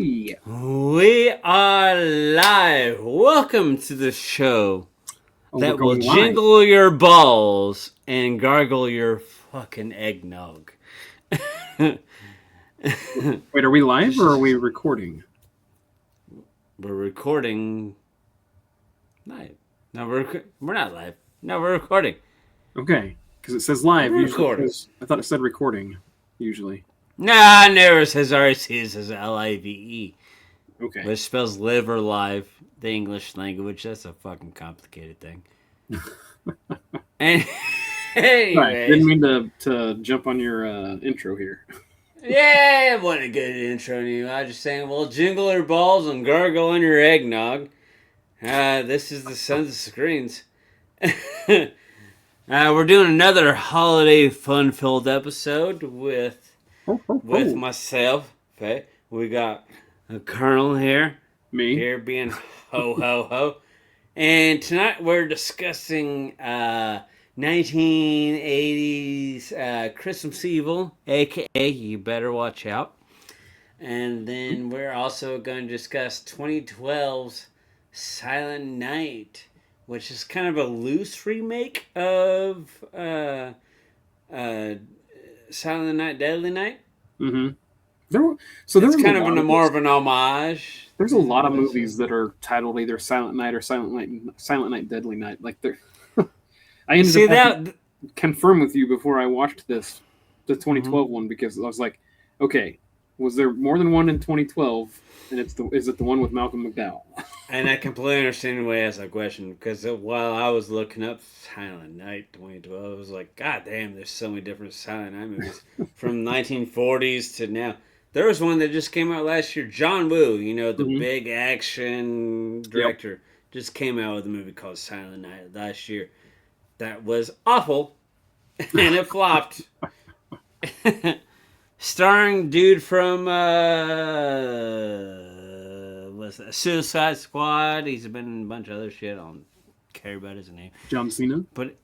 Hey, We are live. Welcome to the show we're that will going live. jingle your balls and gargle your fucking eggnog. Wait, are we live or are we Just- recording? we're recording live. No, we're not live. No, we're recording. Okay, because it says live. We're Usually, recording. I thought it said recording. Usually, Nah, it never says RC. It says LIVE. okay. Which spells live or live, the English language. That's a fucking complicated thing. And Right. Didn't anyways. mean to jump on your intro here. Yeah, what a good intro, you. I was just saying, well, jingle your balls and gargle on your eggnog. This is the Sons of Screens. We're doing another holiday fun-filled episode with Ho, ho, with ho. myself. Okay, we got a Colonel here Me. being ho ho ho, and tonight we're discussing 1980s Christmas Evil, aka You Better Watch Out. And then we're also going to discuss 2012's Silent Night, which is kind of a loose remake of uh, Silent Night, Deadly Night. Mm-hmm. There It's was kind a of lot of more of an homage. there's a lot of movies that are titled either Silent Night or Silent Night, Deadly Night. Like they're. I ended See up having that? to confirm with you before I watched the 2012 Mm-hmm. one, because I was like, okay, was there more than one in 2012? And is it the one with Malcolm McDowell? And I completely understand why I asked that question, because while I was looking up Silent Night 2012, I was like, God damn, there's so many different Silent Night movies from 1940s to now. There was one that just came out last year. John Woo, the Mm-hmm. big action Yep. director, just came out with a movie called Silent Night last year. That was awful, and it flopped. Starring dude from what's that? Suicide Squad. He's been in a bunch of other shit. I don't care about his name, John Cena. but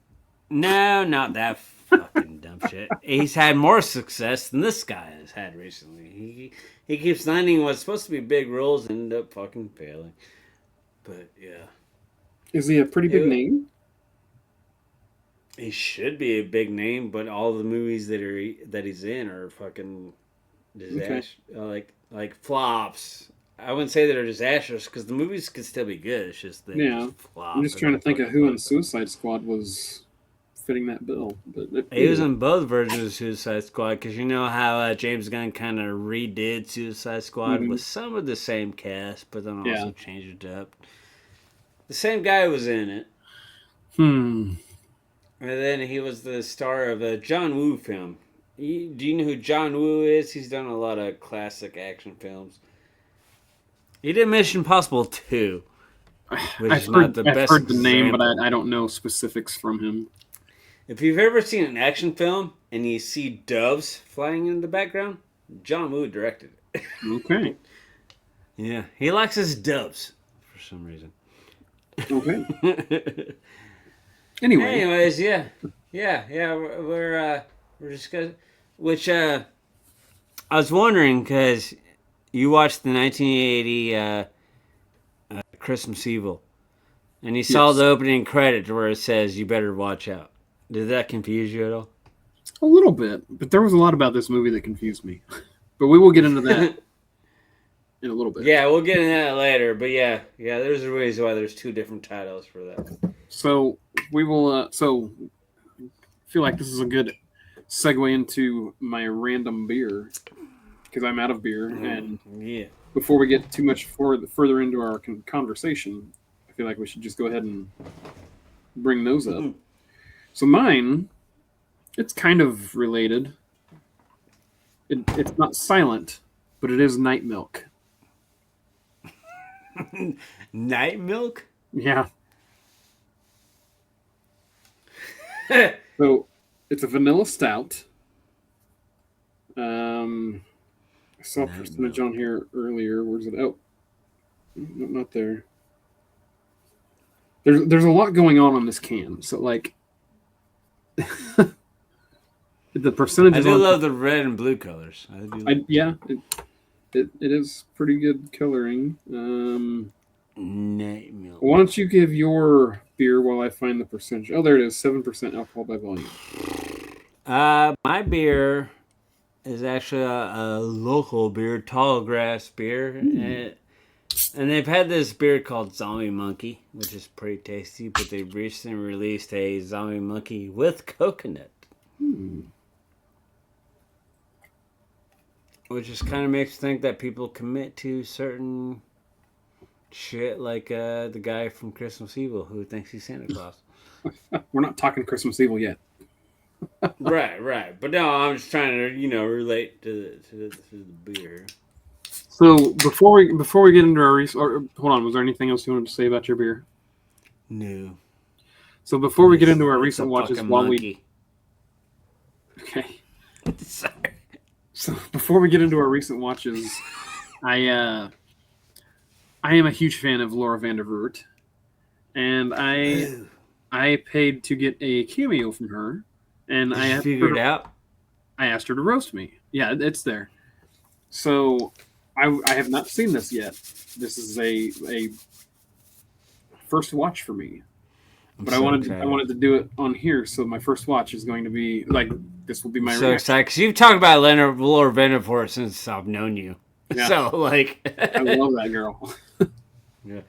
no, not that fucking dumb shit. He's had more success than this guy has had recently. He keeps landing what's supposed to be big roles and end up fucking failing. But yeah, Is he a pretty big It- name? he should be a big name, but all the movies that he's in are fucking disaster, like flops. I wouldn't say they're disastrous because the movies could still be good. It's just they Yeah. just flop. I'm just trying to think of who in Suicide Squad was fitting that bill. But He was in both versions of Suicide Squad because you know how James Gunn kind of redid Suicide Squad Mhm. with some of the same cast, but then Yeah. also changed it up. The same guy was in it, Hmm. and then he was the star of a John Woo film. Do you know who John Woo is? He's done a lot of classic action films. He did Mission Impossible 2, which I've is not the I've best heard the name, but example. I don't know specifics from him. If you've ever seen an action film and you see doves flying in the background, John Woo directed it. Okay. Yeah, he likes his doves for some reason. Okay. Anyway. Anyways, yeah. We're discussing. Which I was wondering because you watched the 1980 Christmas Evil, and you saw Yes. the opening credit where it says "You better watch out." Did that confuse you at all? A little bit, but there was a lot about this movie that confused me. But we will get into that in a little bit. Yeah, we'll get into that later. But yeah, there's a reason why there's two different titles for that. So we will. So I feel like this is a good segue into my random beer, because I'm out of beer. And Yeah. before we get too much further into our conversation, I feel like we should just go ahead and bring those up. So mine, it's kind of related. It's not silent, but it is Night Milk. Night Milk? Yeah. So it's a vanilla stout. I saw a Night percentage Milk. on here earlier. Where's it? Oh, no, not there. There's a lot going on this can. So like, the I percentages do on love the red and blue colors. I do. yeah, It is pretty good coloring. Night milk. Why don't you give your beer while I find the percentage? Oh, there it is, 7% alcohol by volume. My beer is actually a local beer, Tall Grass beer, and they've had this beer called Zombie Monkey, which is pretty tasty. But they recently released a Zombie Monkey with coconut, which just kind of makes you think that people commit to certain shit, like the guy from Christmas Evil who thinks he's Santa Claus. We're not talking Christmas Evil yet. Right. But no, I'm just trying to, relate to the beer. So before we get into our research, hold on, was there anything else you wanted to say about your beer? No. So before we get into our recent watches, okay. Sorry. So before we get into our recent watches, I am a huge fan of Laura Vandervoort, and I paid to get a cameo from her, and I figured out. I asked her to roast me. Yeah, it's there. So I have not seen this yet. This is a first watch for me. But I wanted to do it on here, so my first watch is going to be like this will be my so excited because you've talked about Laura Vandervoort since I've known you. Yeah. So I love that girl. Yeah.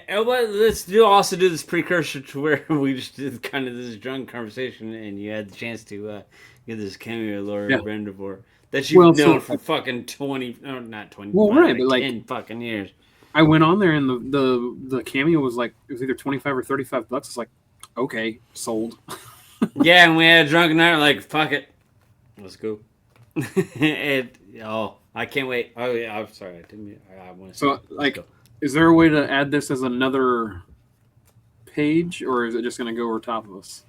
And let's also do this precursor to where we just did kind of this drunk conversation, and you had the chance to get this cameo of Laura Vandervoort that you've known for fucking 20, no, not 20, right, but like 10 fucking years. I went on there and the cameo was like it was either $25 or $35. It's like, okay, sold. Yeah, and we had a drunken night. Like, fuck it, let's go. I can't wait. Oh yeah, I'm sorry. I want to. So like, is there a way to add this as another page, or is it just going to go over top of us?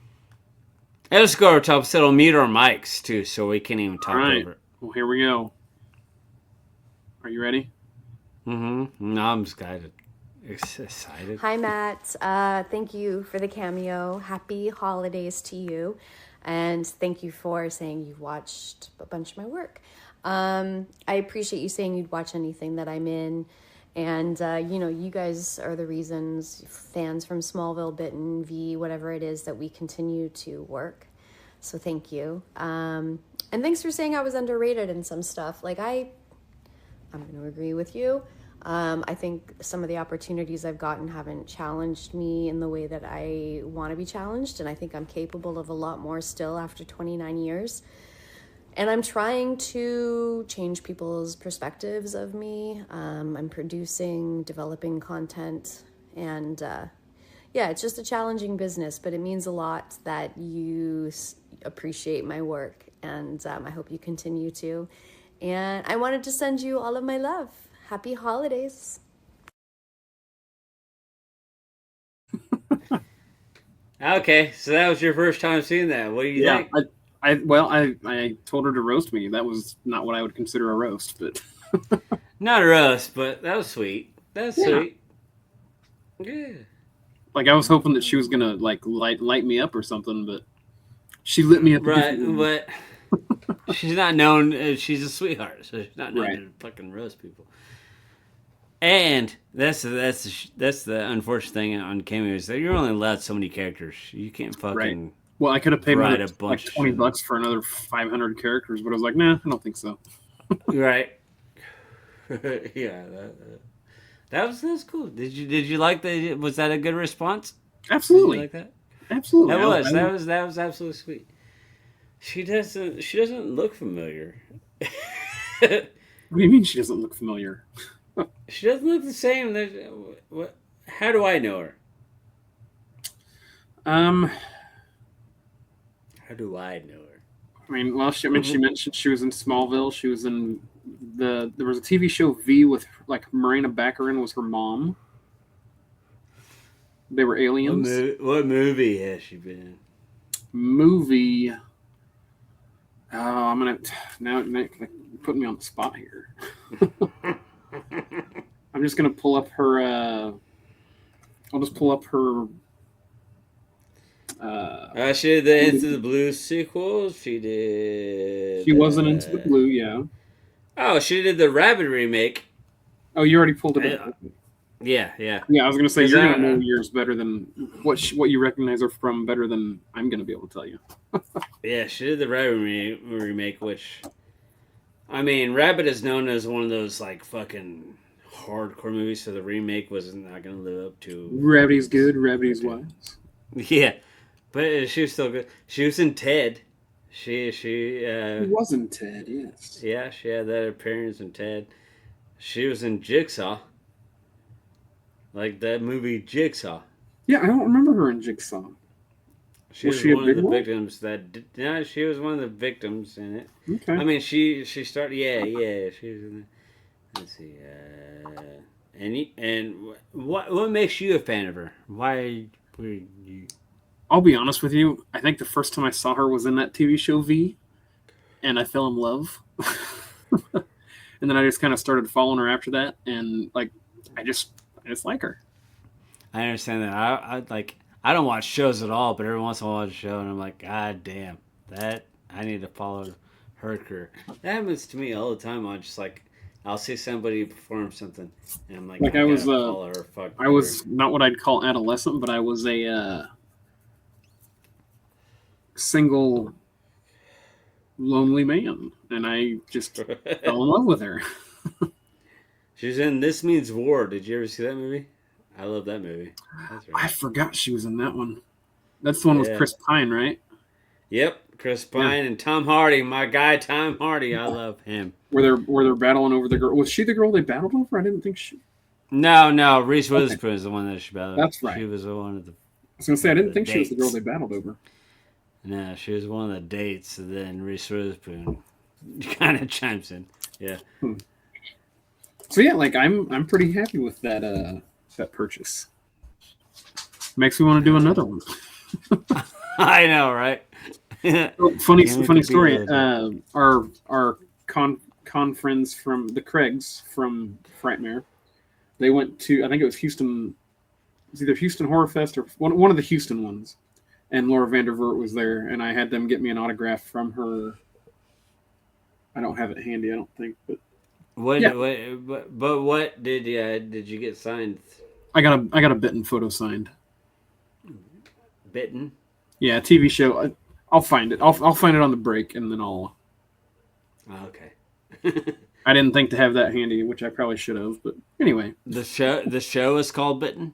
Let's go over top. So it'll mute our mics too, so we can't even talk over it. Well, here we go. Are you ready? Mm-hmm. No, I'm excited. Hi, Matt. Thank you for the cameo. Happy holidays to you. And thank you for saying you've watched a bunch of my work. I appreciate you saying you'd watch anything that I'm in. And, you guys are the reasons, fans from Smallville, Bitten, V, whatever it is, that we continue to work. So thank you. And thanks for saying I was underrated in some stuff. Like, I'm going to agree with you. I think some of the opportunities I've gotten haven't challenged me in the way that I want to be challenged. And I think I'm capable of a lot more still after 29 years. And I'm trying to change people's perspectives of me. I'm producing, developing content. And it's just a challenging business, but it means a lot that you appreciate my work. And I hope you continue to. And I wanted to send you all of my love. Happy holidays. Okay, so that was your first time seeing that. What do you think? I told her to roast me. That was not what I would consider a roast, but not a roast, but that was sweet. That's sweet. Yeah. Like I was hoping that she was gonna like light me up or something, but she lit me up. Right, but she's not known. She's a sweetheart, so she's not known to fucking roast people. And that's the unfortunate thing on cameos that you're only allowed so many characters. You can't fucking. Right. Well, I could have paid like $20 for another 500 characters, but I was like, nah, I don't think so. Right. Yeah, that was cool. Did you like that? Was that a good response? Absolutely. Did you like that? Absolutely. That was absolutely sweet. She doesn't look familiar. What do you mean she doesn't look familiar? She doesn't look the same. What? How do I know her? How do I know her? I mean, she mentioned she was in Smallville. She was in there was a TV show V with like Marina Baccarin was her mom. They were aliens. What movie has she been in? Movie. Oh, I'm gonna now put me on the spot here. I'm just gonna pull up her. I'll just pull up her. She did the Into the Blue sequel. She did. She wasn't Into the Blue, yeah. Oh, she did the Rabbit remake. Oh, you already pulled it up. Yeah. Yeah, I was gonna say you're gonna know yours better than what you recognize her from better than I'm gonna be able to tell you. Yeah, she did the Rabbit remake, which, I mean, Rabbit is known as one of those like fucking hardcore movies, so the remake was not gonna live up to. Rabbity's good, Rabbity's wise. Yeah, but she was still good. She was in Ted. She wasn't Ted, yes. Yeah, she had that appearance in Ted. She was in Jigsaw. Like that movie Jigsaw. Yeah, I don't remember her in Jigsaw. She was one of the victims that. No, she was one of the victims in it. Okay. I mean, she started. Yeah. She was in. Let's see. And what makes you a fan of her? Why were you? I'll be honest with you. I think the first time I saw her was in that TV show V, and I fell in love. And then I just kind of started following her after that, and like, I just like her. I understand that. I don't watch shows at all, but every once in a while I watch a show, and I'm like, God damn, that I need to follow her career. That happens to me all the time. I'll see somebody perform something, and I'm like I was not what I'd call adolescent, but I was a single lonely man, and I just fell in love with her. She was in This Means War. Did you ever see that movie? I love that movie. That's right. I forgot she was in that one. That's the one with Chris Pine, right? Yep, Chris Pine and Tom Hardy, my guy Tom Hardy. I love him. Were they battling over the girl? Was she the girl they battled over? I didn't think she. No. Reese Witherspoon is the one that she battled. That's right. She was the one of the. I was gonna say I didn't think she was the girl they battled over. No, she was one of the dates, and then Reese Witherspoon kind of chimes in. Yeah. So yeah, like I'm pretty happy with that purchase. Makes me want to do another one. I know, right? Funny story. Our con friends from the Craigs from Frightmare, they went to, I think it was Houston. It was either Houston Horror Fest or one of the Houston ones, and Laura Vandervoort was there, and I had them get me an autograph from her. I don't have it handy, I don't think, but. What did you get signed? I got a Bitten photo signed. Bitten? Yeah, a TV show. I'll find it. I'll find it on the break, and then I'll. Oh, okay. I didn't think to have that handy, which I probably should have. But anyway, the show is called Bitten.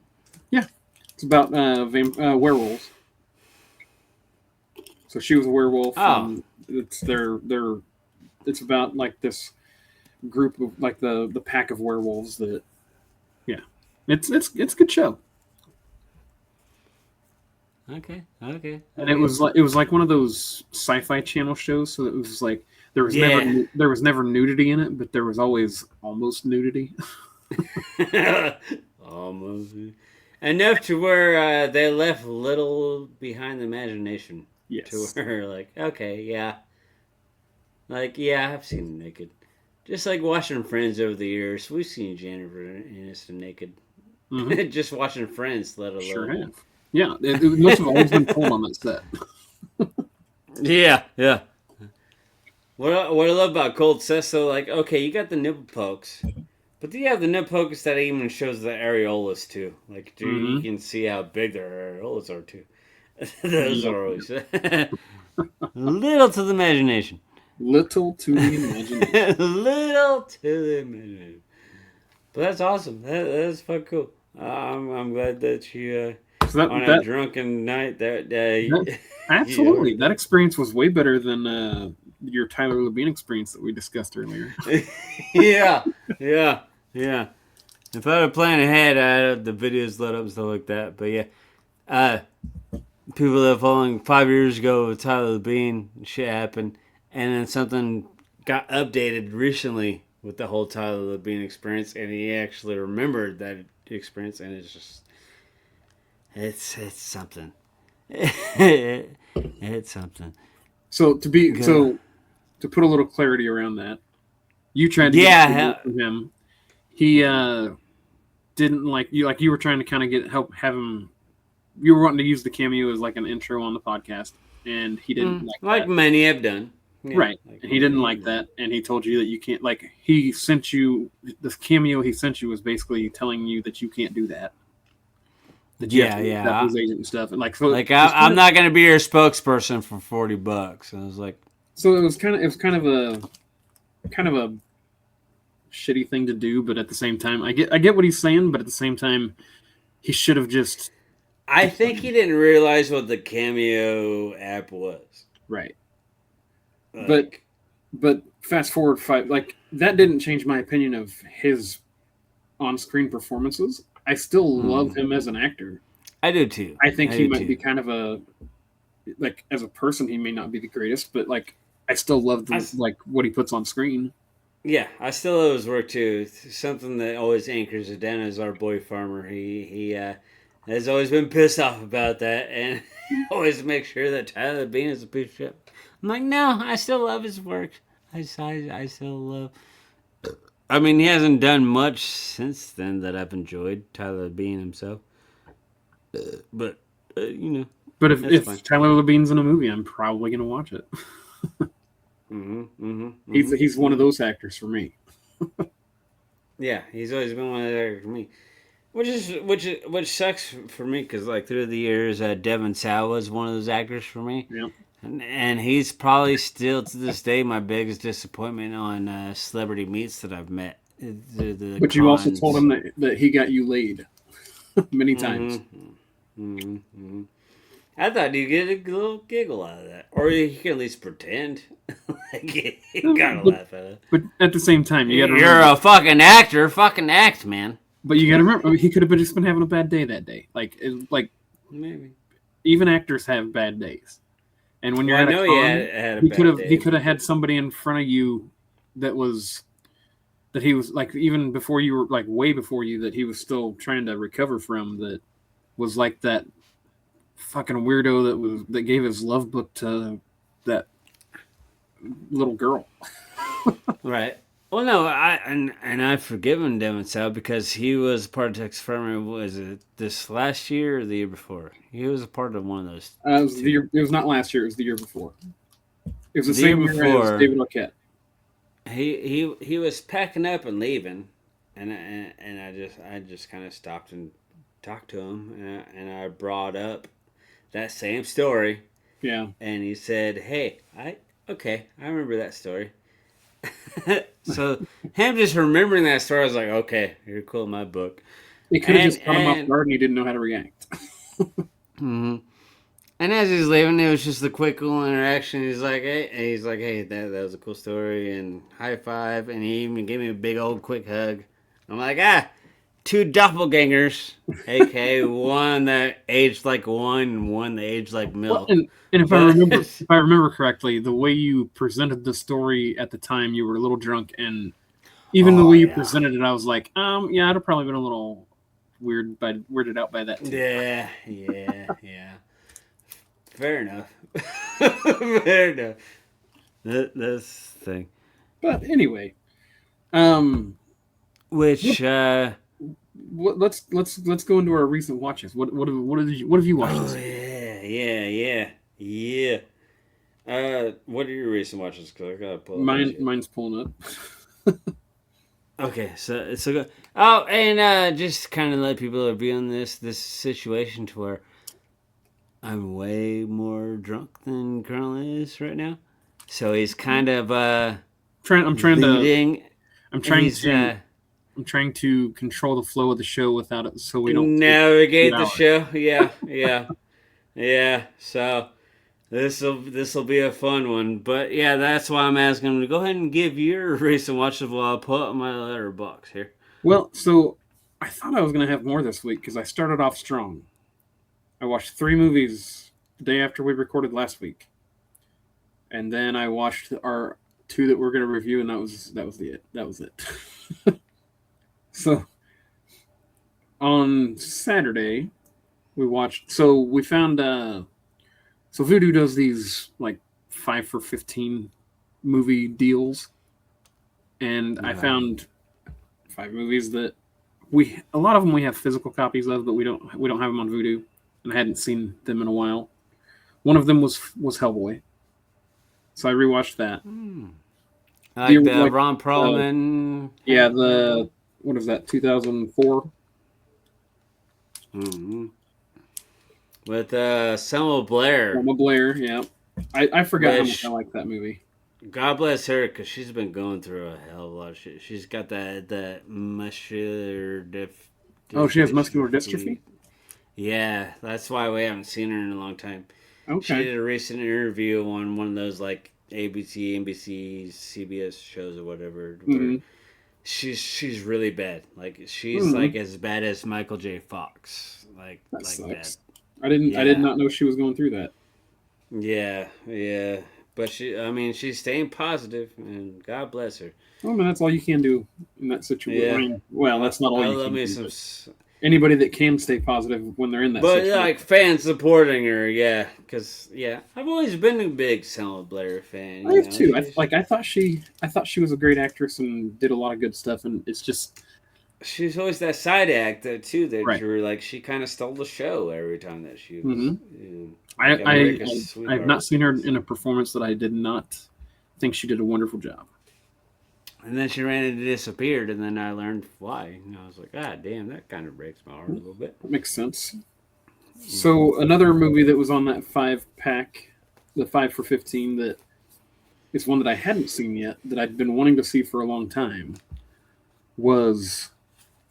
Yeah, it's about werewolves. So she was a werewolf. Oh, it's about like this group of like the pack of werewolves that. Yeah, it's a good show. Okay. And it was like one of those Sci-Fi Channel shows, so it was like there was never nudity in it, but there was always almost nudity. Almost enough to where they left little behind the imagination. Yes. To where like, okay, yeah, like I've seen naked. Just like watching Friends over the years, we've seen Jennifer Aniston naked. Mm-hmm. Just watching Friends, let alone. Sure have. Yeah, it must have always been cold on that set. Yeah. What I love about cold sets, though, like, okay, you got the nipple pokes, but then you have the nipple pokes that even shows the areolas, too. Like, dude, you can see how big their areolas are, too. Those are always little to the imagination. Little to the imagination. Little to the imagination. But that's awesome. That's fucking cool. I'm glad that you... on a drunken night, absolutely, that experience was way better than your Tyler Labine experience that we discussed earlier. yeah. If I had planned ahead, I'd have the videos lit up and stuff like that. But yeah, people that following 5 years ago with Tyler Labine, shit happened, and then something got updated recently with the whole Tyler Labine experience, and he actually remembered that experience, and it's just. It's something. It's something. So to put a little clarity around that, you tried to get from him. He didn't like you. Like you were trying to kind of have him. You were wanting to use the cameo as like an intro on the podcast, and he didn't like that. Many have done. Yeah, Right. like, And he didn't like that, and he told you that you can't. Like, he sent you the cameo. He sent you was basically telling you that you can't do that. That you have Yeah, to yeah. accept his agent and stuff, and like so. Like I'm not gonna be your spokesperson for $40. And I was like, So it was kind of a shitty thing to do, but at the same time, I get what he's saying, but at the same time, he should have just I think he didn't realize what the Cameo app was. right. Like, But fast forward five, like that didn't change my opinion of his on-screen performances. I still love him as an actor. I do too. I think he might be kind of a like as a person, he may not be the greatest, but like I still love like what he puts on screen. Yeah, I still love his work too. Something that always anchors it down is our boy Farmer. He has always been pissed off about that, and always make sure that Tyler Bean is a piece of shit. I'm like, no, I still love his work. I still love. I mean, he hasn't done much since then that I've enjoyed. Tyler Bean himself, but you know. But if Tyler Levine's in a movie, I'm probably gonna watch it. He's one of those actors for me. Yeah, he's always been one of those actors for me. Which sucks for me because like through the years, Devon Sawa was one of those actors for me. Yeah. And he's probably still to this day my biggest disappointment on celebrity meets that I've met. But you also told him that he got you laid many times. I thought you'd get a little giggle out of that, or you can at least pretend like you gotta laugh at it. But at the same time, you're a fucking actor. Fucking act, man. But you got to remember, he could have just been having a bad day that day. Like maybe even actors have bad days. And when you're at a con, he could have had somebody in front of you that he was like even before you were like way before you that he was still trying to recover from that was like that fucking weirdo that gave his love book to that little girl. Right. Well, no, I've forgiven Devon Sawa because he was part of Texas Farmer. Was it this last year or the year before? He was a part of one of those. It was not last year. It was the year before. It was the same year as David Arquette. He was packing up and leaving, and I just kind of stopped and talked to him, and I brought up that same story. Yeah. And he said, "Hey, I remember that story." So him just remembering that story, I was like, okay, you're cool in my book. It could have just caught him off guard and he didn't know how to react. And as he's leaving, it was just a quick little interaction. He's like, hey, that was a cool story, and high five, and he even gave me a big old quick hug. I'm like, two doppelgangers, aka one that aged like wine and one that aged like milk. Well, and if I remember correctly, the way you presented the story at the time, you were a little drunk, and even the way you presented it, I was like, I'd have probably been a little weirded out by that too. Yeah. Fair enough. Fair enough. This thing. But anyway, which let's go into our recent watches. What have you watched? Oh yeah. What are your recent watches? Because I gotta pull mine's pulling up. Okay, so good. Oh, and just kind of let people be on this situation to where I'm way more drunk than Colonel is right now. So he's kind of I'm trying to control the flow of the show without it, so we don't navigate the show. Yeah. So this will be a fun one, but yeah, that's why I'm asking him to go ahead and give your recent watches while I pull up my letterbox here. Well, so I thought I was going to have more this week because I started off strong. I watched 3 movies the day after we recorded last week, and then I watched our 2 that we're going to review, and that was it. So on Saturday we watched. So we found. So Vudu does these like 5 for $15 movie deals, and I found 5 movies that a lot of them we have physical copies of, but we don't have them on Vudu, and I hadn't seen them in a while. One of them was Hellboy. So I rewatched that. Like the Ron Perlman. What is that? 2004. Mm-hmm. With Selma Blair. Selma Blair, yeah. I forgot how much I like that movie. God bless her, because she's been going through a hell of a lot of shit. She's got that muscular Oh, she has muscular dystrophy? Yeah, that's why we haven't seen her in a long time. Okay. She did a recent interview on one of those like ABC, NBC, CBS shows or whatever. Mm-hmm. She's really bad. Like she's like as bad as Michael J. Fox. Like that. I did not know she was going through that. Yeah. But she's staying positive, and God bless her. Well, I mean, that's all you can do in that situation. Yeah. I mean, well, that's not all you can do. Anybody that can stay positive when they're in that situation. But, like, fans supporting her, yeah. Because, I've always been a big Selma Blair fan. I have, too. I thought she was a great actress and did a lot of good stuff, and it's just... She's always that side actor, too, that you were like, she kind of stole the show every time that she was... I've not seen her in a performance that I did not think she did a wonderful job. And then she randomly disappeared, and then I learned why. And I was like, God damn, that kind of breaks my heart a little bit. That makes sense. So another movie that was on that 5-pack, the 5 for 15, that is one that I hadn't seen yet, that I'd been wanting to see for a long time, was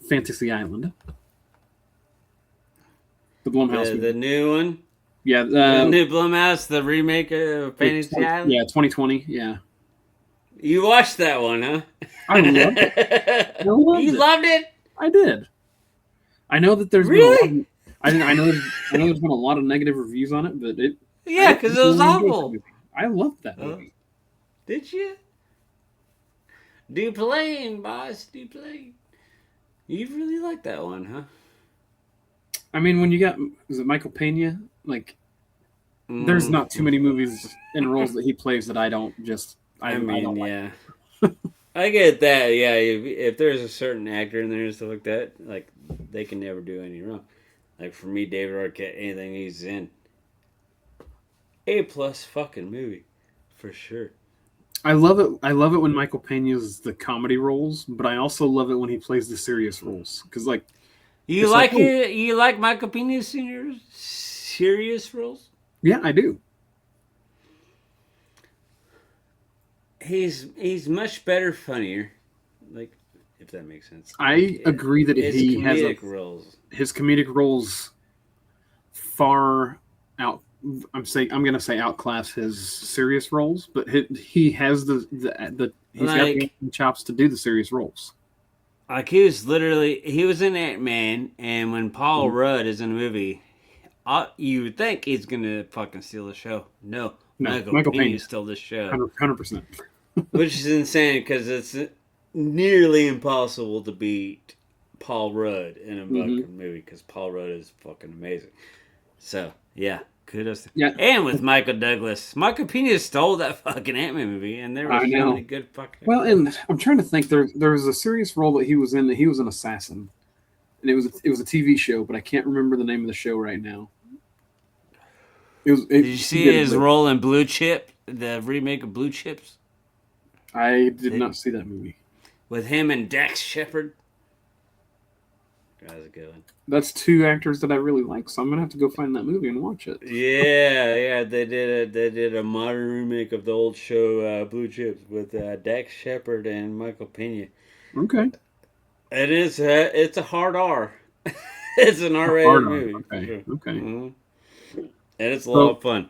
Fantasy Island. The Blumhouse movie. The new one? Yeah. The new Blumhouse, the remake of Fantasy Island? Yeah, 2020, yeah. You watched that one, huh? I loved it. You loved it? I did. I know that there's really? I know there's been a lot of negative reviews on it, but it. Yeah, because it was awful. I loved that movie. Did you? Do playing, boss. Do playing. You really like that one, huh? I mean, when you got Michael Pena? Like, there's not too many movies and roles that he plays that I don't just. I don't like. I get that. Yeah, if there's a certain actor in there and stuff like that, like they can never do any wrong. Like for me, David Arquette, anything he's in, A+ fucking movie, for sure. I love it. I love it when Michael Pena's the comedy roles, but I also love it when he plays the serious roles. Because like, you like it. You like Michael Pena's serious roles? Yeah, I do. He's much better, funnier, like if that makes sense. I agree that he has his comedic roles far out. I'm gonna say outclass his serious roles, but he has the he's got the chops to do the serious roles. Like he was in Ant-Man, and when Paul Rudd is in a movie, you would think he's gonna fucking steal the show. No, Michael Pena stole the show. 100%. Which is insane because it's nearly impossible to beat Paul Rudd in a fucking movie because Paul Rudd is fucking amazing. So, yeah, kudos. And with Michael Douglas. Michael Pena stole that fucking Ant-Man movie, and there was so many good fucking... Well, and I'm trying to think. There was a serious role that he was in that he was an assassin. And it was a TV show, but I can't remember the name of the show right now. Did you see his role in Blue Chip, the remake of Blue Chips? I did not see that movie. With him and Dax Shepard. That was a good one. That's two actors that I really like, so I'm gonna have to go find that movie and watch it. Yeah, they did a modern remake of the old show Blue Chips with Dax Shepard and Michael Pena. Okay. It's a hard R. It's an R-rated movie. Okay. Mm-hmm. And it's a lot of fun.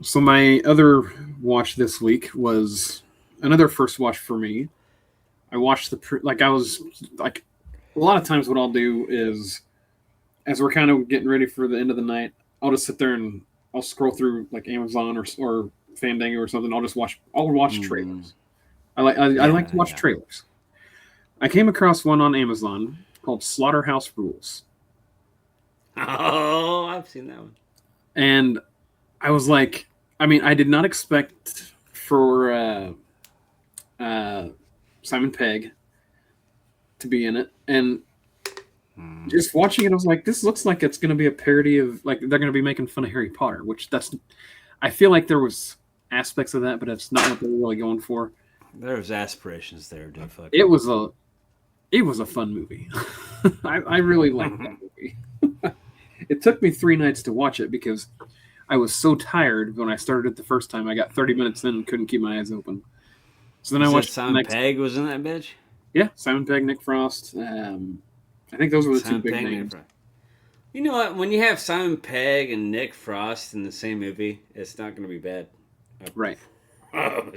So my other watch this week was another first watch for me. I watched a lot of times what I'll do is, as we're kind of getting ready for the end of the night, I'll just sit there and I'll scroll through like Amazon or Fandango or something. I'll watch trailers. I like to watch trailers. I came across one on Amazon called Slaughterhouse Rules. Oh, I've seen that one. And I was like, I mean, I did not expect for Simon Pegg to be in it. And just watching it, I was like, this looks like it's going to be a parody of, like, they're going to be making fun of Harry Potter, which I feel like there was aspects of that, but that's not what they're really going for. There's aspirations there, dude. Fuck. It was a fun movie. I really liked that movie. It took me 3 nights to watch it because I was so tired when I started it the first time. I got 30 minutes in and couldn't keep my eyes open. So then I watched Simon Pegg was in that bitch? Yeah, Simon Pegg, Nick Frost. I think those were the two big names. You know what? When you have Simon Pegg and Nick Frost in the same movie, it's not going to be bad. Right.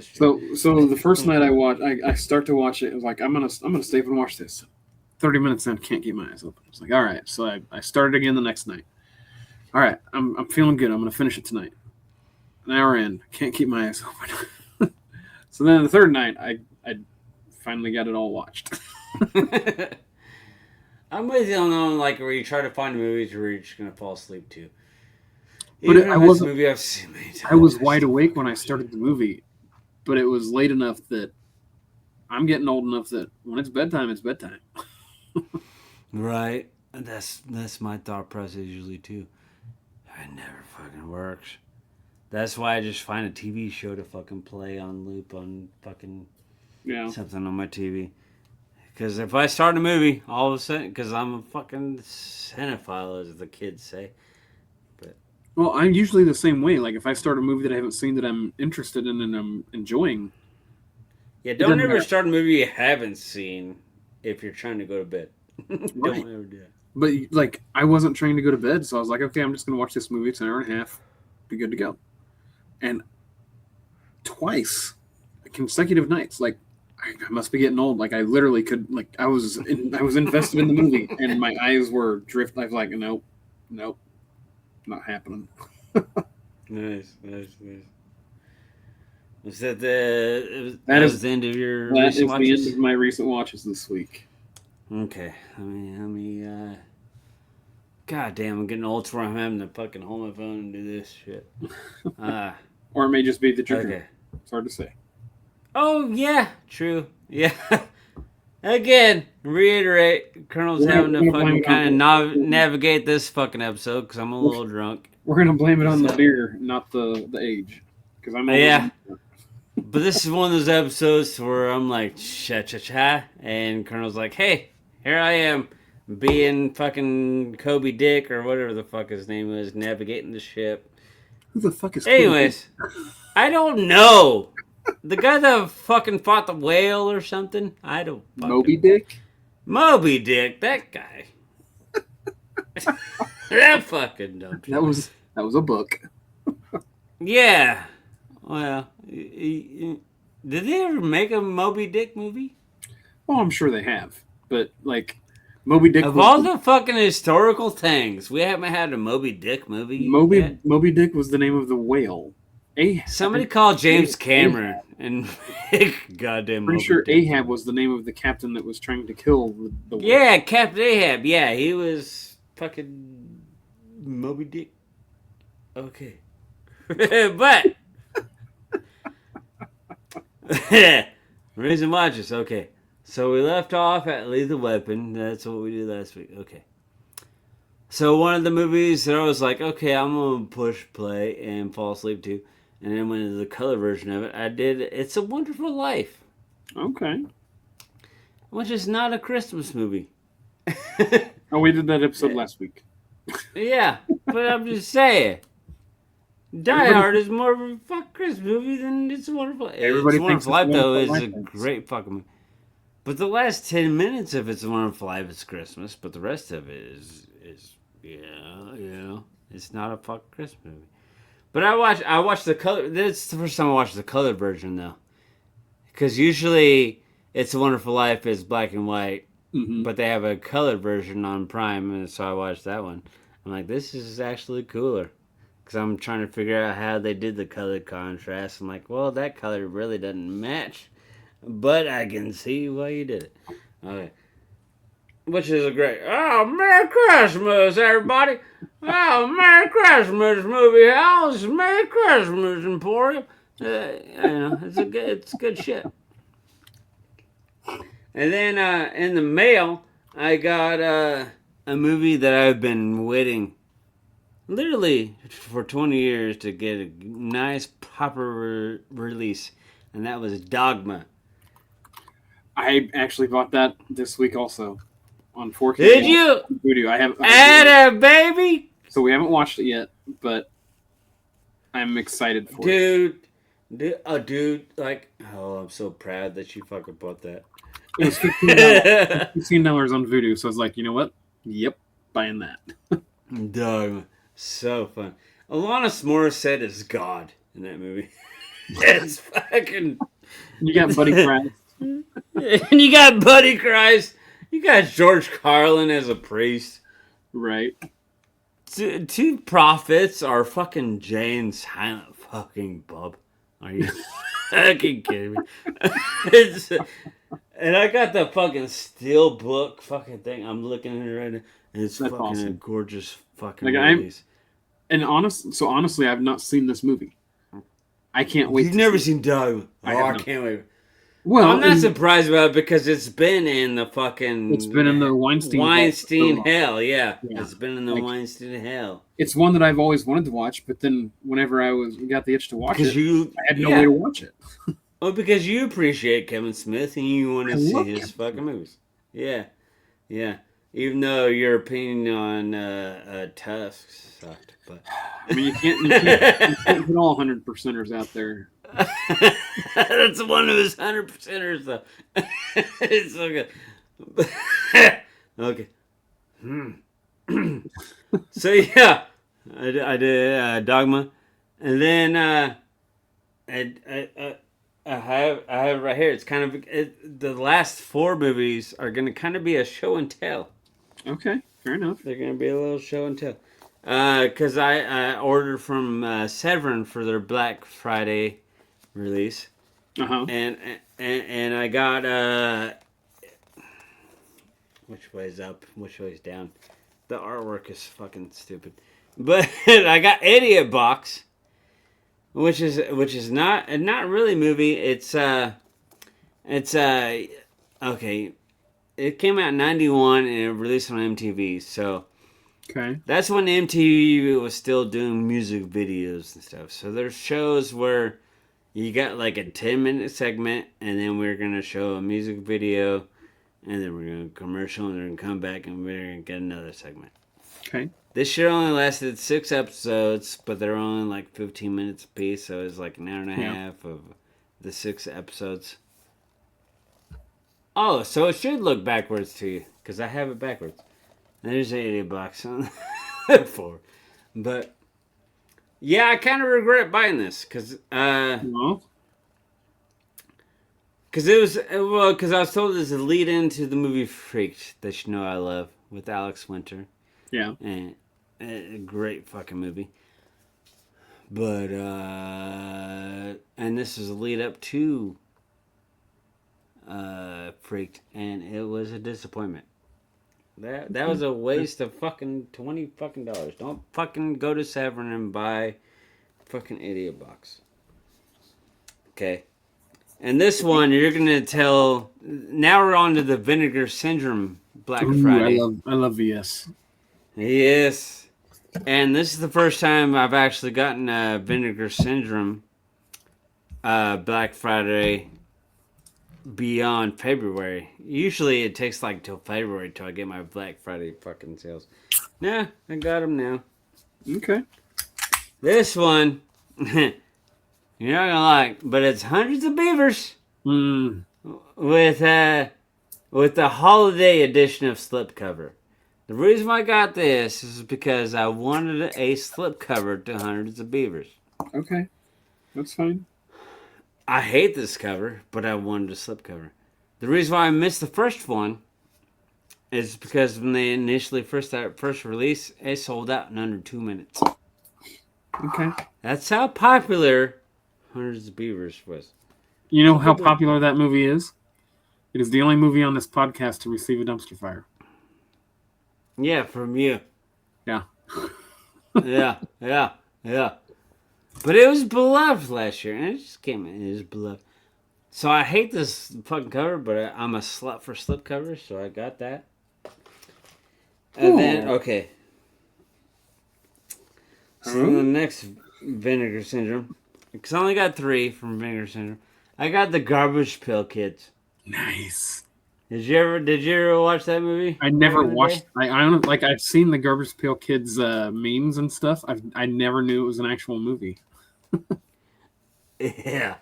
So the first night I start to watch it. I was like, I'm gonna stay up and watch this. 30 minutes in, can't keep my eyes open. I was like, all right. So I started again the next night. All right, I'm feeling good. I'm gonna finish it tonight. An hour in, can't keep my eyes open. So then the third night, I finally got it all watched. I'm with you on like where you try to find movies where you're just gonna fall asleep to. But I wasn't. Movie I've seen many times. I was wide awake when I started the movie, but it was late enough that I'm getting old enough that when it's bedtime, it's bedtime. Right. That's my thought process usually too. It never fucking works. That's why I just find a TV show to fucking play on loop on fucking something on my TV. Because if I start a movie, all of a sudden, because I'm a fucking cinephile, as the kids say. Well, I'm usually the same way. Like, if I start a movie that I haven't seen that I'm interested in and I'm enjoying. Yeah, don't ever start a movie you haven't seen if you're trying to go to bed. Right. Don't ever do that. But, like, I wasn't trying to go to bed, so I was like, okay, I'm just going to watch this movie. It's an hour and a half. Be good to go. And twice, consecutive nights, like, I must be getting old. Like, I literally could, like, I was invested in the movie, and my eyes were drifting. I was like, nope. Not happening. Nice. Was that the end of your recent watches? That is the end of my recent watches this week. Okay. I mean, God damn, I'm getting old to where I'm having to fucking hold my phone and do this shit. Or it may just be the trigger. Okay. It's hard to say. Oh, yeah. True. Yeah. Again, reiterate, Colonel's having to fucking kind of navigate this fucking episode because I'm a little drunk. We're going to blame it on the beer, not the age. Because I'm But this is one of those episodes where I'm like, cha-cha-cha, and Colonel's like, hey, here I am, being fucking Kobe Dick, or whatever the fuck his name is, navigating the ship. Who the fuck is Anyways, I don't know. The guy that fucking fought the whale or something? I don't fucking... Moby Dick? Moby Dick, that guy. That fucking dumb shit. That was a book. Yeah. Well, did they ever make a Moby Dick movie? Oh, I'm sure they have. But, like, Moby Dick... Of all the fucking historical things, we haven't had a Moby Dick movie yet. Moby Dick was the name of the whale. Somebody called James Cameron and goddamn. Pretty sure Ahab was the name of the captain that was trying to kill the whale. Yeah, Captain Ahab. Yeah, he was fucking Moby Dick. Okay, but reason watches. Okay, so we left off at Lethal Weapon. That's what we did last week. Okay. So one of the movies that I was like, okay, I'm gonna push play and fall asleep to. And then when the color version of it, I did It's a Wonderful Life. Okay. Which is not a Christmas movie. Oh, we did that episode last week. Yeah, but I'm just saying. Die Hard is more of a fuck Christmas movie than It's a Wonderful Life. It's a Wonderful Life, though, is a great fucking movie. But the last 10 minutes of It's a Wonderful Life is Christmas, but the rest of it is it's not a fuck Christmas movie. But I watched the color. This is the first time I watched the colored version though, because usually It's a Wonderful Life is black and white, but they have a colored version on Prime, and so I watched that one. I'm like, this is actually cooler, because I'm trying to figure out how they did the colored contrast. I'm like, well, that color really doesn't match, but I can see why you did it. Okay. Which is a great... Oh, Merry Christmas, everybody! Oh, Merry Christmas, movie house! Merry Christmas, Emporium! It's good shit. And then in the mail, I got a movie that I've been waiting literally for 20 years to get a nice proper release, and that was Dogma. I actually bought that this week also on 4K. Did you? Voodoo. I have. Atta baby. So we haven't watched it yet, but I'm excited for it. Dude, like, I'm so proud that you fucking bought that. It was $15 on Voodoo, so I was like, you know what? Yep, buying that. Dogma. So fun. Alanis Morissette is God in that movie. It's fucking. You got Buddy Christ. And you got Buddy Christ. You got George Carlin as a priest. Right. Two prophets are fucking Jay and Silent fucking Bob. Are you fucking kidding me? And I got the fucking steel book fucking thing. I'm looking at it right now. And it's That's fucking awesome. a gorgeous fucking release. Honestly, I've not seen this movie. I can't wait. You've never seen Dogma. I can't wait. Well, I'm not surprised about it because it's been in the fucking. It's been in the Weinstein hell, yeah. It's been in the Weinstein hell. It's one that I've always wanted to watch, but then whenever I got the itch to watch it, I had no way to watch it. Well, because you appreciate Kevin Smith and you want to see his fucking movies. Yeah, yeah. Even though your opinion on Tusk sucked, but I mean, you can't put all 100%ers out there. That's one of his 100%ers, though. It's so good. Okay. So yeah, I did Dogma, and then I have it right here. It's kind of the last 4 movies are going to kind of be a show and tell. Okay, fair enough. They're going to be a little show and tell. Because I ordered from Severin for their Black Friday release. Uh-huh. And I got which way's up, which way's down. The artwork is fucking stupid. But I got Idiot Box, which is not really a movie. It's okay. It came out in 91 and it released on MTV. So okay, that's when MTV was still doing music videos and stuff. So there's shows where you got like a 10-minute segment, and then we're gonna show a music video, and then we're gonna commercial, and then come back, and we're gonna get another segment. Okay. This shit only lasted 6 episodes, but they're only like 15 minutes a piece, so it's like an hour and a half of the 6 episodes. Oh, so it should look backwards to you, because I have it backwards. There's $80 on 4. But yeah, I kind of regret buying this, because No. because I was told it was a lead into the movie Freaked that you know I love with Alex Winter. Yeah. And a great fucking movie. But and this is a lead up to Freaked, and it was a disappointment. That was a waste of fucking $20. Don't fucking go to Severin and buy fucking Idiot Box. Okay. And this one, you're gonna tell. Now we're on to the Vinegar Syndrome Black Friday. I love VS. Yes. And this is the first time I've actually gotten Vinegar Syndrome Black Friday beyond February. Usually it takes like till February till I get my Black Friday fucking sales. Nah, I got them now. Okay. This one, you're not gonna like, but it's Hundreds of Beavers with the holiday edition of slipcover. The reason why I got this is because I wanted a slipcover to Hundreds of Beavers. Okay, that's fine. I hate this cover, but I wanted a slipcover. The reason why I missed the first one is because when they initially first release, it sold out in under 2 minutes. Okay. That's how popular Hundreds of Beavers was. You know how popular that movie is? It is the only movie on this podcast to receive a dumpster fire. Yeah, from you. Yeah. yeah. But it was beloved last year, and it just came in. It was beloved. So I hate this fucking cover, but I'm a slut for slipcovers, so I got that. And then, okay. So the next Vinegar Syndrome, because I only got 3 from Vinegar Syndrome. I got the Garbage Pail Kids. Nice. Did you ever watch that movie? I never watched. I don't like. I've seen the Garbage Pail Kids memes and stuff. I never knew it was an actual movie. Yeah,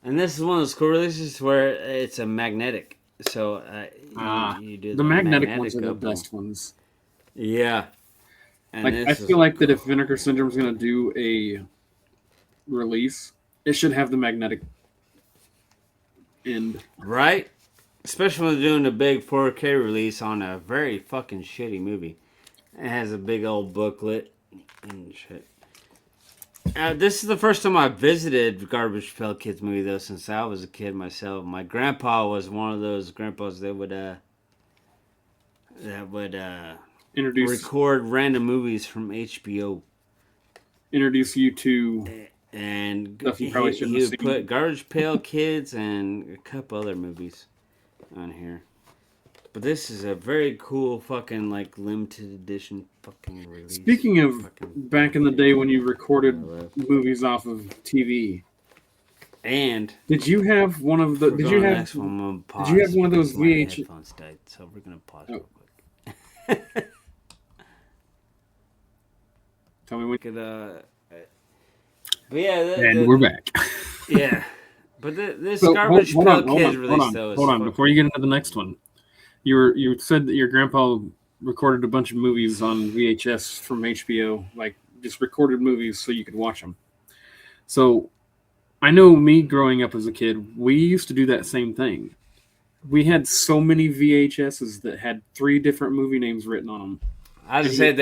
and this is one of those cool releases where it's a magnetic. So you do the magnetic ones are the best ones. Yeah, and like I feel like that if Vinegar Syndrome is gonna do a release, it should have the magnetic end. Right? Especially when they're doing a big 4K release on a very fucking shitty movie. It has a big old booklet and shit. This is the first time I visited Garbage Pail Kids movie though, since I was a kid myself. My grandpa was one of those grandpas that would record random movies from HBO. Introduce you to and stuff you probably shouldn't he would put Garbage Pail Kids and a couple other movies on here. But this is a very cool fucking like limited edition fucking release. Speaking of back in the day when you recorded movies off of TV, and did you have one of the? Did you have one of those VHS? Headphones died, so we're gonna pause real quick. Tell me when. But yeah, and we're back. Yeah, but this Garbage Pail Kids release though. Hold on, before you get into the next one. You said that your grandpa recorded a bunch of movies on VHS from HBO, like just recorded movies so you could watch them. So I know me growing up as a kid, we used to do that same thing. We had so many VHSs that had 3 different movie names written on them. I just said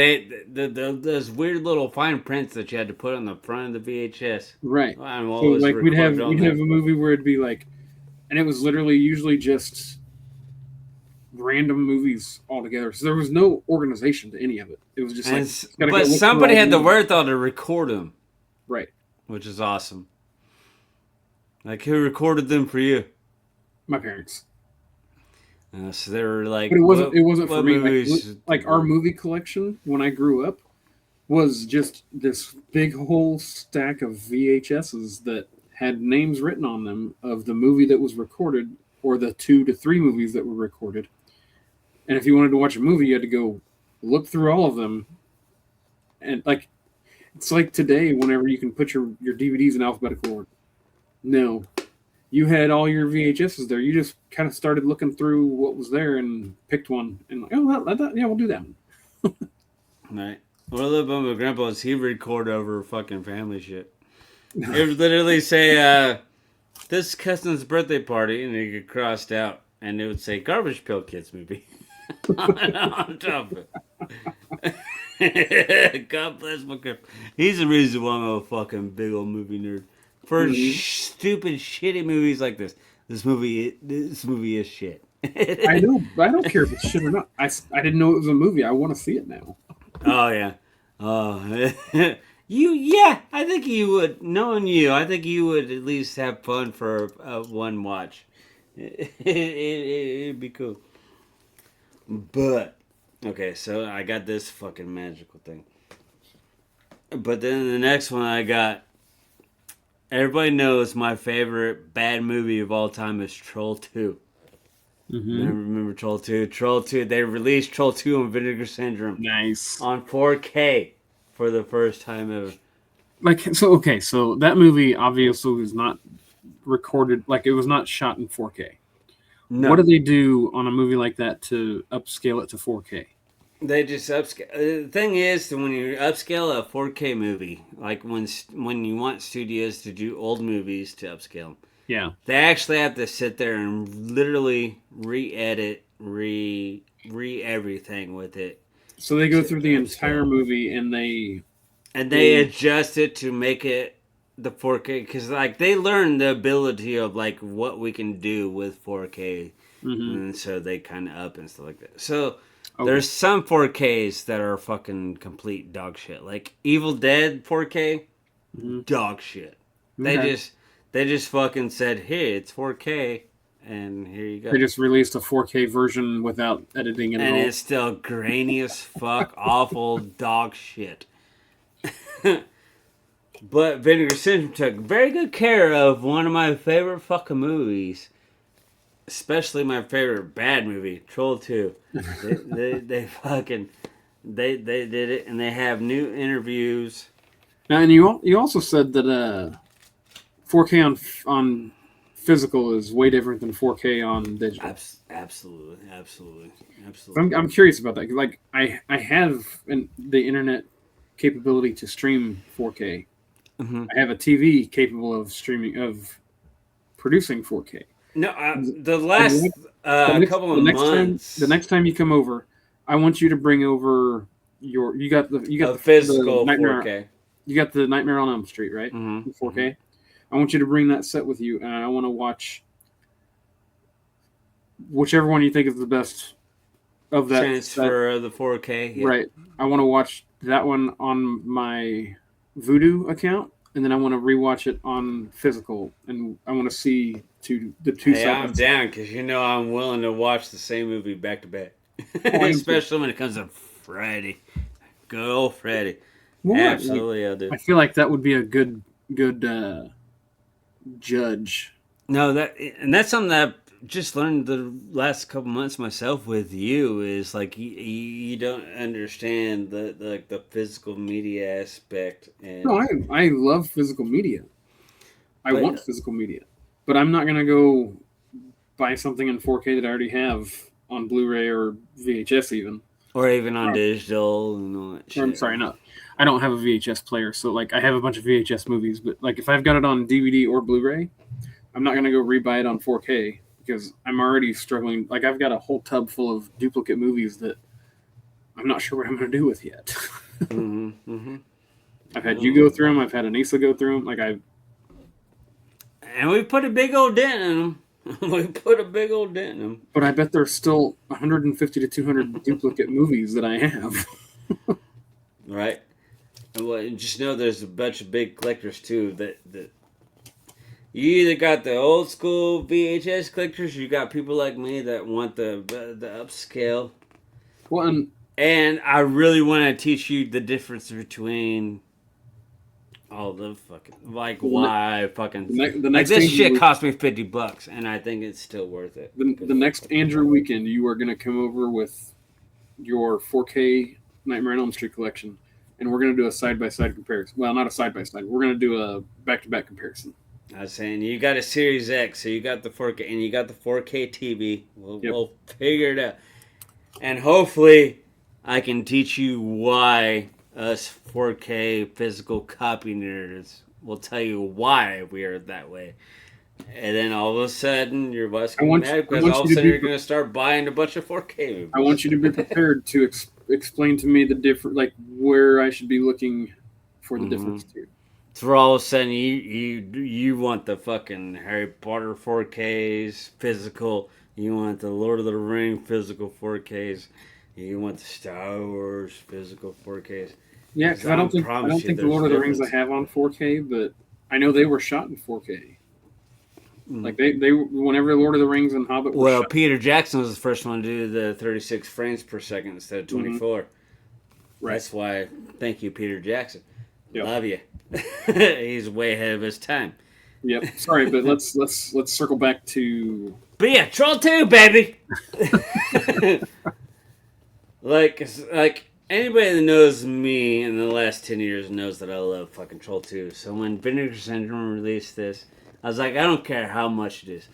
those weird little fine prints that you had to put on the front of the VHS. Right. So like we'd have a movie where it'd be like, and it was literally usually just random movies all together. So there was no organization to any of it. It was just like, but somebody had the wherewithal to record them, right? Which is awesome. Like who recorded them for you? My parents. So they were like, but it wasn't for me. Like our movie collection when I grew up was just this big whole stack of VHSs that had names written on them of the movie that was recorded or the 2 to 3 movies that were recorded. And if you wanted to watch a movie, you had to go look through all of them. And like, it's like today, whenever you can put your DVDs in alphabetical order. No, you had all your VHSs there. You just kind of started looking through what was there and picked one. And like, oh, yeah, we'll do that one. Right. What I love about my grandpa is he record over fucking family shit. He would literally say, this cousin's birthday party, and he get crossed out. And it would say Garbage Pail Kids movie. on top of it. God bless my grandpa. He's the reason why I'm a fucking big old movie nerd. For stupid, shitty movies like this. This movie is shit. I know, but I don't care if it's shit or not. I didn't know it was a movie. I want to see it now. Oh, yeah. I think you would. Knowing you, I think you would at least have fun for one watch. It'd be cool. But, okay, so I got this fucking magical thing. But then the next one I got, everybody knows my favorite bad movie of all time is Troll 2. Mm-hmm. Remember Troll 2? Troll 2, they released Troll 2 on Vinegar Syndrome. Nice. On 4K for the first time ever. So that movie obviously was not recorded, like it was not shot in 4K. No. What do they do on a movie like that to upscale it to 4K? They just upscale. The thing is, when you upscale a 4K movie, like when you want studios to do old movies to upscale, yeah, they actually have to sit there and literally re-edit, everything with it. So they go through the entire movie and they adjust it to make it the 4K, because like they learn the ability of like what we can do with 4K, and so they kind of up and stuff like that. So there's some 4Ks that are fucking complete dog shit, like Evil Dead 4K, dog shit. Okay. They just fucking said, hey, it's 4K, and here you go. They just released a 4K version without editing it at all. And it's still grainy as fuck, awful dog shit. But Vinegar Syndrome took very good care of one of my favorite fucking movies. Especially my favorite bad movie, Troll 2. They fucking... They did it, and they have new interviews. Now, and you also said that 4K on physical is way different than 4K on digital. Absolutely. I'm curious about that. Like I have the internet capability to stream 4K. Mm-hmm. I have a TV capable of producing 4K. No, the last couple of months. The next time you come over, I want you to bring over you got the physical Nightmare, 4K. You got the Nightmare on Elm Street, right? Mm-hmm. 4K. Mm-hmm. I want you to bring that set with you, and I want to watch whichever one you think is the best of that. Transfer of the 4K. Yeah. Right. I want to watch that one on my Vudu account, and then I want to rewatch it on physical, and I want to see the two. Hey, I'm down because I'm willing to watch the same movie back to back, especially when it comes to Freddy. Good old Freddy. Well, absolutely, I'll do. I feel like that would be a good judge. No, that's something that I've just learned the last couple months myself with you is like you don't understand the physical media aspect. And no, I love physical media. I want physical media, but I'm not gonna go buy something in 4K that I already have on Blu-ray or VHS even. Or even on digital and all that shit. I'm sorry, no. I don't have a VHS player, so like I have a bunch of VHS movies, but like if I've got it on DVD or Blu-ray, I'm not gonna go rebuy it on 4K because I'm already struggling. Like I've got a whole tub full of duplicate movies that I'm not sure what I'm gonna do with yet. Mm-hmm, mm-hmm. I've had you go through them. I've had Anissa go through them. And we put a big old dent in them. But I bet there's still 150 to 200 duplicate movies that I have. Right. And just know there's a bunch of big collectors too that you either got the old school VHS collectors, or you got people like me that want the upscale. Well, and I really want to teach you the difference between all the fucking why fucking the next this shit cost me $50, and I think it's still worth it. The next Andrew weekend, you are gonna come over with your 4K Nightmare on Elm Street collection, and we're gonna do a side-by-side comparison. Well, not a side-by-side. We're gonna do a back-to-back comparison. I was saying you got a Series X, so you got the 4K, and you got the 4K TV. We'll figure it out, and hopefully, I can teach you why. Us 4K physical copy nerds will tell you why we are that way. And then all of a sudden, your boss gets mad because all of a sudden you're going to start buying a bunch of 4K movies. I want you to be prepared to explain to me the different, like where I should be looking for the difference too. So all of a sudden you want the fucking Harry Potter 4Ks physical. You want the Lord of the Rings physical 4Ks. You want the Star Wars physical 4Ks. Yeah, because I don't think the Lord of the Rings I have on 4K, but I know they were shot in 4K. Like they whenever Lord of the Rings and Hobbit were shot. Peter Jackson was the first one to do the 36 frames per second instead of 24. Mm-hmm. Right. That's why. Thank you, Peter Jackson. Yep. Love you. He's way ahead of his time. Yep. Sorry, but let's circle back to. But yeah, Troll 2, baby. Like anybody that knows me in the last 10 years knows that I love fucking Troll 2. So when Vinegar Syndrome released this, I was like, I don't care how much it is.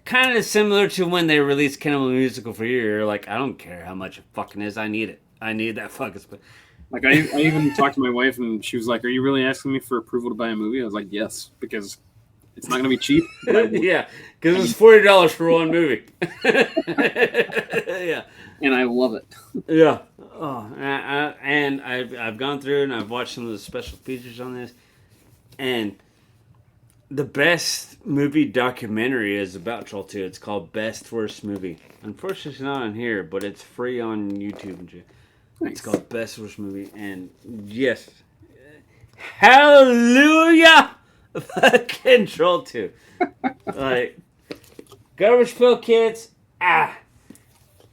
Kind of similar to when they released Cannibal Musical for a year. Like, I don't care how much it fucking is. I need it. I need that fucking spot. Like, I even talked to my wife, and she was like, are you really asking me for approval to buy a movie? I was like, yes, because it's not going to be cheap. Yeah, because it's $40 for one movie. Yeah. And I love it. Yeah. Oh, and I've gone through and I've watched some of the special features on this. And the best movie documentary is about Troll 2. It's called Best Worst Movie. Unfortunately, it's not on here, but it's free on YouTube and shit. Nice. It's called Best Worst Movie. And yes. Hallelujah! Fucking Troll 2. Like, Garbage Pail Kids.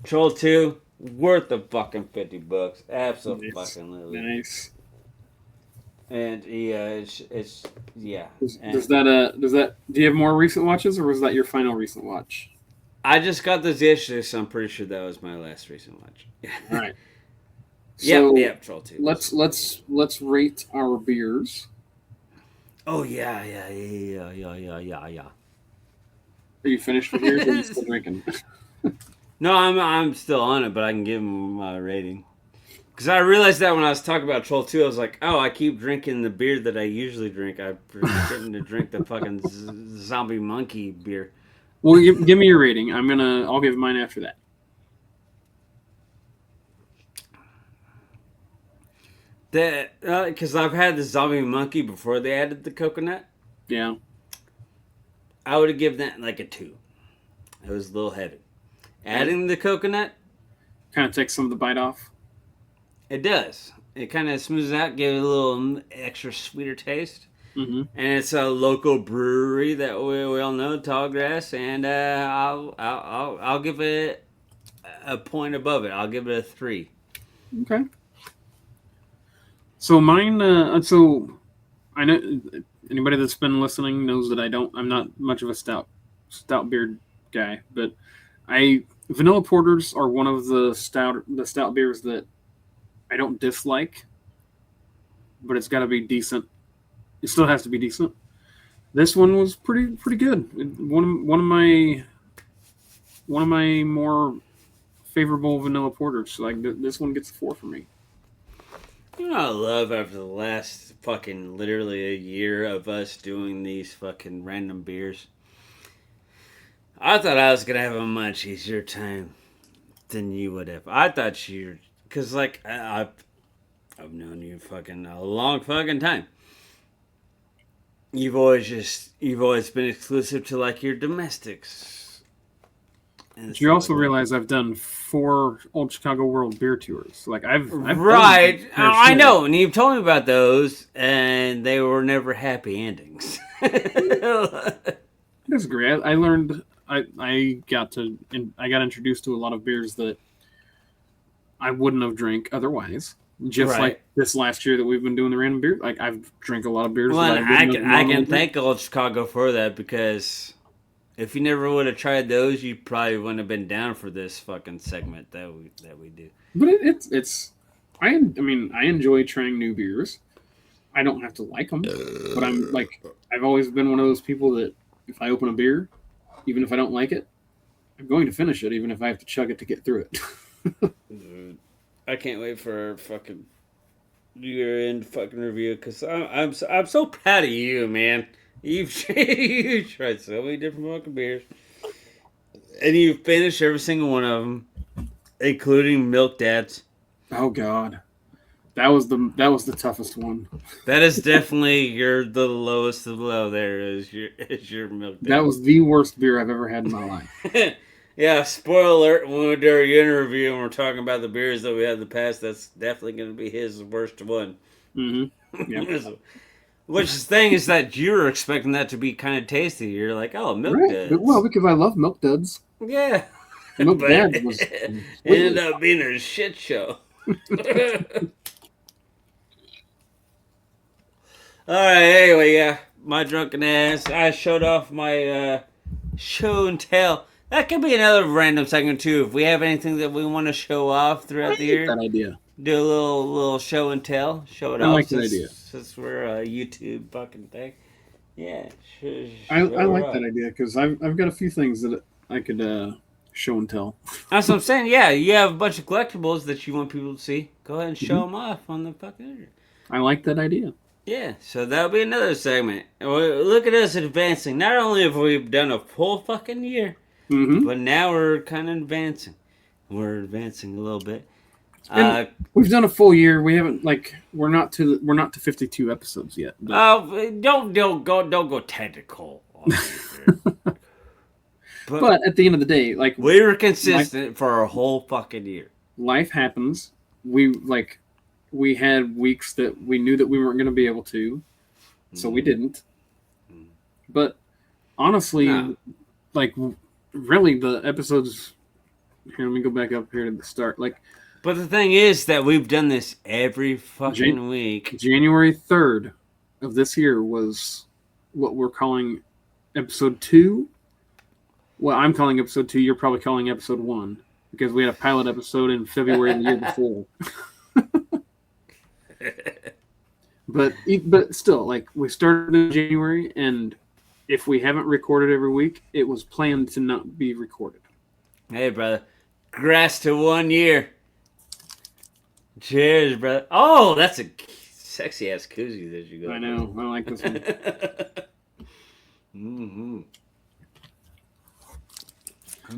Troll 2, worth the fucking $50. Absolutely fucking literally. Nice. And yeah, it's yeah. Does that do you have more recent watches, or was that your final recent watch? I just got this yesterday, so I'm pretty sure that was my last recent watch. All right. Yep, So yep, Troll 2. let's rate our beers. Oh yeah. Are you finished with yours, or are you still drinking? No, I'm still on it, but I can give him my rating. Because I realized that when I was talking about Troll 2, I was like, oh, I keep drinking the beer that I usually drink. I'm forgetting to drink the fucking zombie monkey beer. Well, give me your rating. I'll give mine after that. Because I've had the zombie monkey before they added the coconut. Yeah. I would have given that like a 2. It was a little heavy. Adding the coconut, Kind of takes some of the bite off. it does. It kind of smooths it out, give it a little extra sweeter taste. Mm-hmm. And it's a local brewery that we all know, Tallgrass, and I'll give it a point above it. I'll give it a 3. Okay. So mine. So I know anybody that's been listening knows that I'm not much of a stout beer guy, but vanilla porters are one of the stout beers that I don't dislike, but it's got to be decent. It still has to be decent. This one was pretty good. One of my more favorable vanilla porters. Like this one gets a 4 for me. You know what I love after the last fucking literally a year of us doing these fucking random beers? I thought I was gonna have a much easier time than you would have. I thought you, cause like I've known you fucking a long fucking time. You've always been exclusive to like your domestics. But you also realize I've done 4 Old Chicago World Beer Tours. Like I've right. I know, and you've told me about those, and they were never happy endings. I disagree. I learned. I got introduced to a lot of beers that I wouldn't have drank otherwise. Just like this last year that we've been doing the random beer. Like I've drank a lot of beers. Well, I can thank Old Chicago for that, because if you never would have tried those, you probably wouldn't have been down for this fucking segment that we do. But it's I enjoy trying new beers. I don't have to like them, but I've always been one of those people that if I open a beer, even if I don't like it, I'm going to finish it, even if I have to chug it to get through it. Dude, I can't wait for fucking year-end fucking review, because I'm so proud of you, man. You've tried so many different fucking beers, and you've finished every single one of them, including Milk Dads. Oh God, that was the toughest one. That is definitely the lowest of low. There is your Milk Dads. That was the worst beer I've ever had in my life. Yeah, spoiler alert, when we do our interview and we're talking about the beers that we had in the past, that's definitely going to be his worst one. Mm-hmm. Yeah. Which the thing is that you were expecting that to be kind of tasty. You're like, oh, Milk Duds. Well, because I love Milk Duds. Yeah. Milk Duds was... It ended up being a shit show. Alright, anyway, yeah. My drunken ass. I showed off my show and tell. That could be another random segment too. If we have anything that we want to show off throughout the year, that idea. Do a little show and tell. Show it off. I like that idea. Since we're a YouTube fucking thing. Yeah. I like that idea, because I've got a few things that I could show and tell. That's what I'm saying. Yeah, you have a bunch of collectibles that you want people to see. Go ahead and show them off on the fucking internet. I like that idea. Yeah, so that'll be another segment. Look at us advancing. Not only have we done a full fucking year, but now we're kind of advancing. We're advancing a little bit. We've done a full year. We haven't we're not to 52 episodes yet. Don't go technical. But at the end of the day, we were consistent for a whole fucking year. Life happens. We had weeks that we knew that we weren't going to be able to, so we didn't. But honestly, really, the episodes. Here, let me go back up here to the start. But But the thing is that we've done this every fucking week. January 3rd of this year was what we're calling episode 2. Well, I'm calling episode 2. You're probably calling episode 1 because we had a pilot episode in February of the year before. But still, like, we started in January, and if we haven't recorded every week, it was planned to not be recorded. Hey, brother. Grass to 1 year. Cheers, brother. Oh, that's a sexy ass koozie that you got. I know. I like this one. Mm-hmm.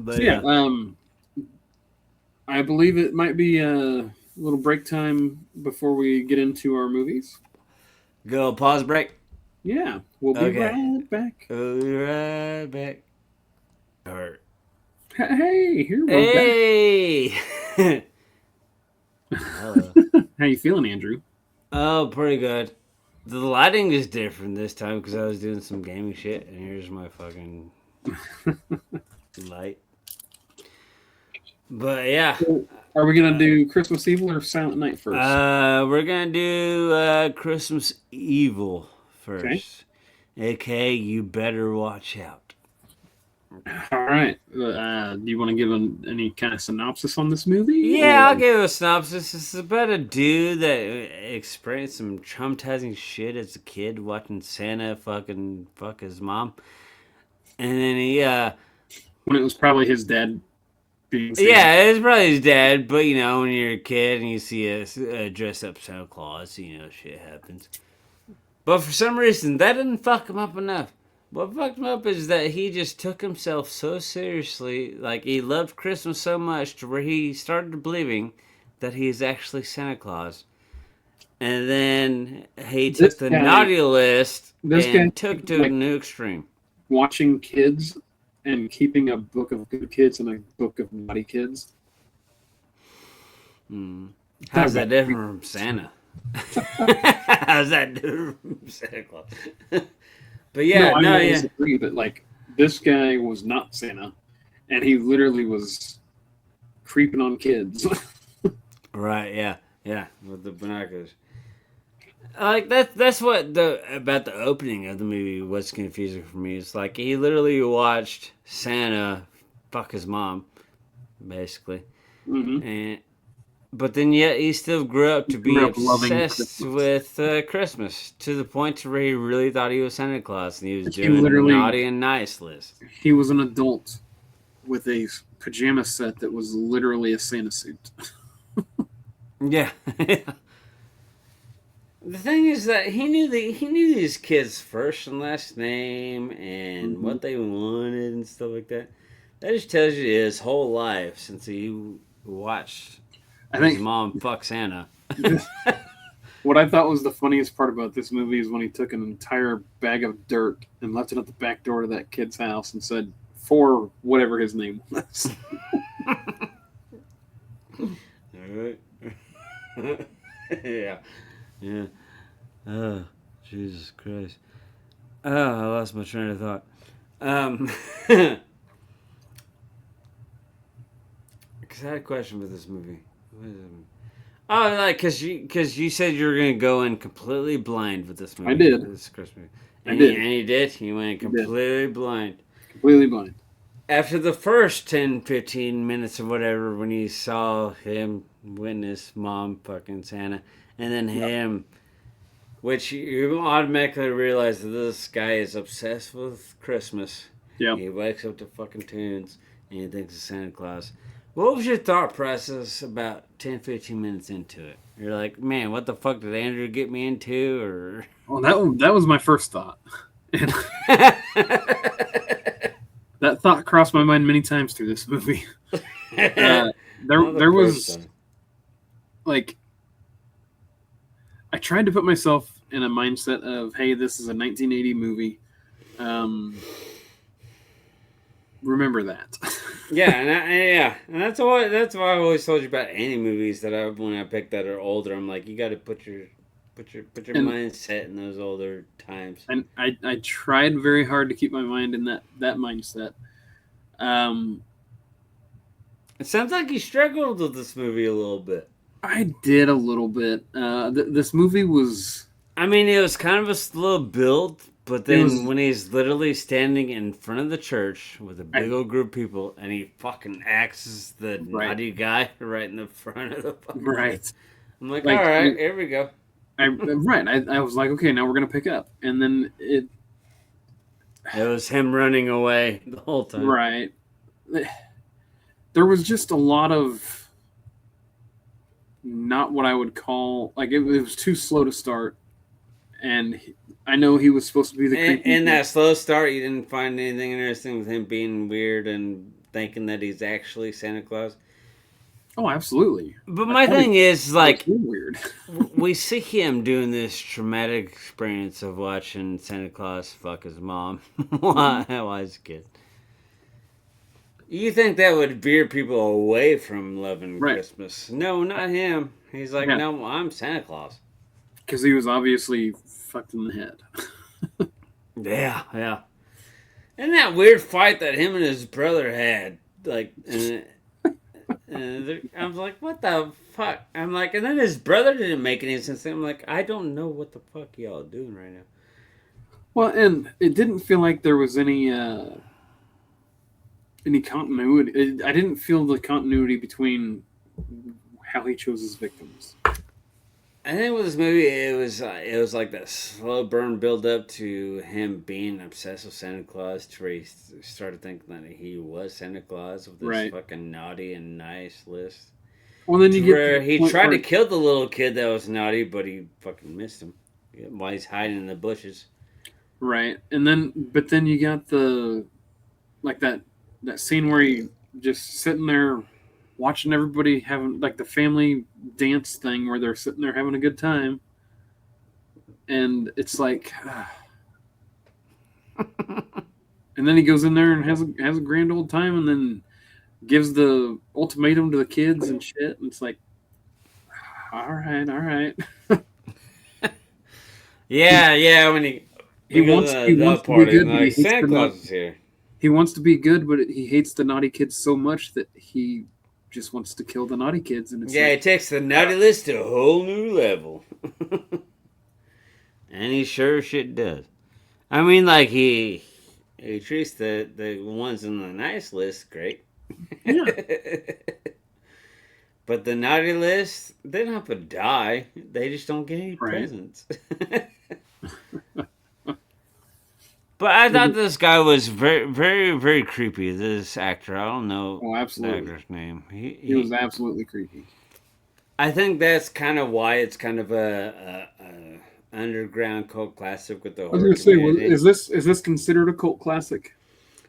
So yeah, I believe it might be a little break time before we get into our movies. Go pause break. Yeah, we'll be right back. We'll be right back. All right. Hey, here we're back. Hello. How you feeling, Andrew? Oh, pretty good. The lighting is different this time because I was doing some gaming shit, and here's my fucking light. But yeah. So, are we gonna do Christmas Evil or Silent Night first? We're gonna do Christmas Evil first. Okay. AKA, you better watch out. All right. Do you want to give any kind of synopsis on this movie? Yeah, I'll give a synopsis. It's about a dude that experienced some traumatizing shit as a kid watching Santa fucking fuck his mom. And then he, when it was probably his dad being Santa. Yeah, it was probably his dad, but you know, when you're a kid and you see a dress up Santa Claus, you know, shit happens. But for some reason, that didn't fuck him up enough. What fucked him up is that he just took himself so seriously, like he loved Christmas so much to where he started believing that he is actually Santa Claus. And then he took the naughty list and took it to a new extreme. Watching kids and keeping a book of good kids and a book of naughty kids. How's that different from Santa? How's that different from Santa Claus? But yeah, I disagree. But like, this guy was not Santa, and he literally was creeping on kids. Right? Yeah, with the binoculars. Like that's what about the opening of the movie was confusing for me. It's like he literally watched Santa fuck his mom, basically, but then yet he still grew up to be obsessed with Christmas to the point to where he really thought he was Santa Claus and he was doing the naughty and nice list. He was an adult with a pajama set that was literally a Santa suit. Yeah. The thing is that he knew these kids' first and last name and what they wanted and stuff like that. That just tells you his whole life since he watched his mom fuck Santa. What I thought was the funniest part about this movie is when he took an entire bag of dirt and left it at the back door to that kid's house and said, "For whatever his name was." All right. Yeah. Oh, Jesus Christ. Oh, I lost my train of thought. Because I had a question with this movie. Oh, like, because you said you were going to go in completely blind with this movie. I did. This Christmas movie. And you did? You went completely blind. Completely blind. After the first 10, 15 minutes or whatever, when you saw him witness mom fucking Santa, and then him, which you automatically realize that this guy is obsessed with Christmas. Yeah. He wakes up to fucking tunes, and he thinks of Santa Claus. What was your thought process about 10, 15 minutes into it? You're like, man, what the fuck did Andrew get me into? Or well, that was my first thought. That thought crossed my mind many times through this movie. There was like, I tried to put myself in a mindset of, hey, this is a 1980 movie. Remember that. and that's why I always told you about any movies that when I picked that are older. I'm like, you got to put your mindset in those older times. And I tried very hard to keep my mind in that mindset. It sounds like you struggled with this movie a little bit. I did a little bit. This movie was. I mean, it was kind of a slow build, but It then was when he's literally standing in front of the church with a big old group of people, and he fucking axes the Right. naughty guy right in the front of the fucking right. I'm like, Like, all right, here we go. I was like, okay, now we're gonna pick up, and then It was him running away the whole time. right. There was just a lot of not what I would call like it was too slow to start, and I know he was supposed to be the creepy. In that slow start, you didn't find anything interesting with him being weird and thinking that he's actually Santa Claus. Oh, absolutely. But my thing is, like, weird. we see him doing this traumatic experience of watching Santa Claus fuck his mom while he's a kid. You think that would veer people away from loving Christmas? No, not him. He's like, no, I'm Santa Claus. Because he was obviously fucked in the head. Yeah. And that weird fight that him and his brother had, like, I was like, what the fuck? I'm like, and then his brother didn't make any sense. I'm like, I don't know what the fuck y'all doing right now. Well, and it didn't feel like there was any continuity. I didn't feel the continuity between how he chose his victims. I think with this movie, it was like that slow burn build up to him being obsessed with Santa Claus, to where he started thinking that he was Santa Claus with this fucking naughty and nice list. Well, then you get where he tried to kill the little kid that was naughty, but he fucking missed him while he's hiding in the bushes. Right, and then you got the like that scene where he just sitting there watching everybody having like the family dance thing where they're sitting there having a good time, and it's like, and then he goes in there and has a grand old time, and then gives the ultimatum to the kids and shit, and it's like, all right. yeah. When he wants to be good, like, Santa Claus is here. He wants to be good, but he hates the naughty kids so much that he just wants to kill the naughty kids, and it's it takes the naughty list to a whole new level. And he sure shit does. I mean, like, he treats the ones in the nice list great. Yeah. But the naughty list, they don't have to die. They just don't get any presents. But I thought this guy was very, very, very creepy. This actor, I don't know the actor's name. He was absolutely creepy. I think that's kind of why it's kind of a underground cult classic with the horror community. Is this considered a cult classic?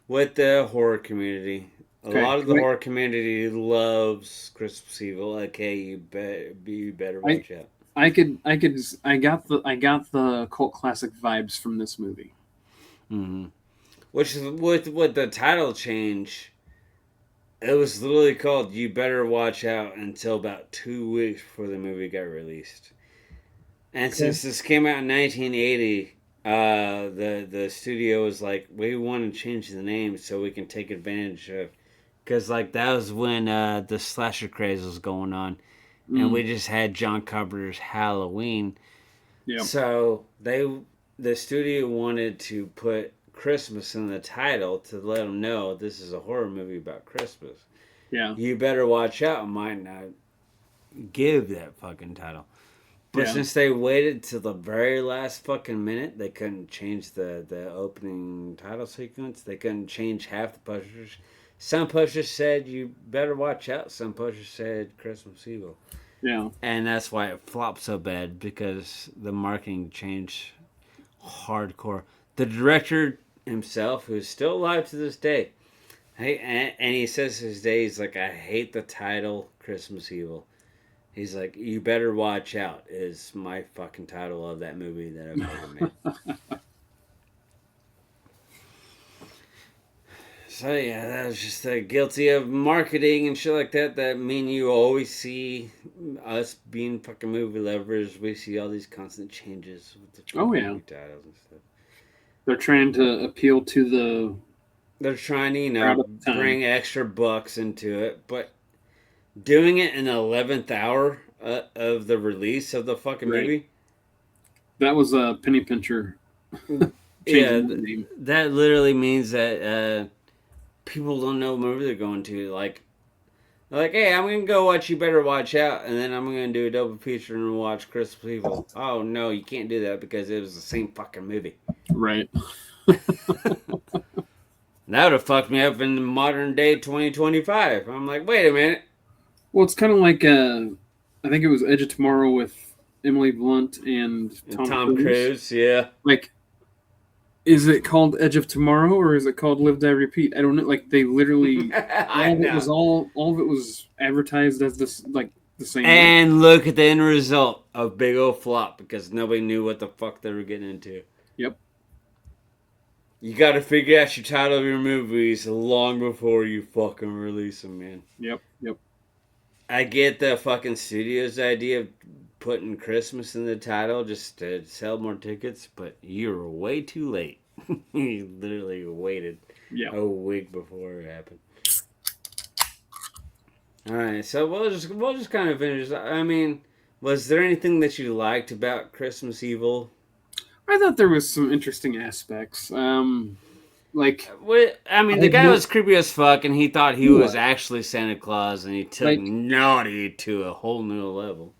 With the horror community. A lot of the horror community loves Christmas Evil. Okay, you better watch out. I got the cult classic vibes from this movie. Mm-hmm. Which is with the title change, it was literally called "You Better Watch Out" until about 2 weeks before the movie got released. And since this came out in 1980, the studio was like, we want to change the name so we can take advantage of, because like that was when the slasher craze was going on, and we just had John Carpenter's Halloween. Yeah. So the studio wanted to put Christmas in the title to let them know this is a horror movie about Christmas. Yeah. You Better Watch Out might not give that fucking title. But since they waited till the very last fucking minute, they couldn't change the opening title sequence. They couldn't change half the posters. Some posters said You Better Watch Out. Some posters said Christmas Evil. Yeah. And that's why it flopped so bad, because the marketing changed hardcore. The director himself, who's still alive to this day, and he says his day, he's like, I hate the title Christmas Evil. He's like, You Better Watch Out is my fucking title of that movie that I've ever made. So yeah, that was just guilty of marketing and shit like that. That mean you always see us being fucking movie lovers. We see all these constant changes with the movie titles and stuff. They're trying to appeal to the. They're trying to, bring extra bucks into it, but Doing it in the 11th hour of the release of the fucking Right. movie. That was a penny pincher. Yeah, The name. that literally means that people don't know what movie they're going to. Like, hey, I'm gonna go watch You Better Watch Out, and then I'm gonna do a double feature and watch Christmas Evil. Oh no, you can't do that because it was the same fucking movie. Right. That would have fucked me up in the modern day 2025. I'm like, wait a minute. Well, it's kind of like I think it was Edge of Tomorrow with Emily Blunt and Tom Cruise. Yeah. Like, is it called Edge of Tomorrow or is it called Live Die Repeat? I don't know. Like, they literally all of it was advertised as this, like, the same. And way. Look at the end result, a big old flop because nobody knew what the fuck they were getting into. Yep. You got to figure out your title of your movies long before you fucking release them, man. Yep. I get the fucking studio's idea of putting Christmas in the title just to sell more tickets, but you're way too late. You literally waited a week before it happened. All right, so we'll just kind of finish. I mean, was there anything that you liked about Christmas Evil? I thought there was some interesting aspects. Like, I mean, the guy was creepy as fuck, and he thought he was actually Santa Claus, and he took naughty to a whole new level.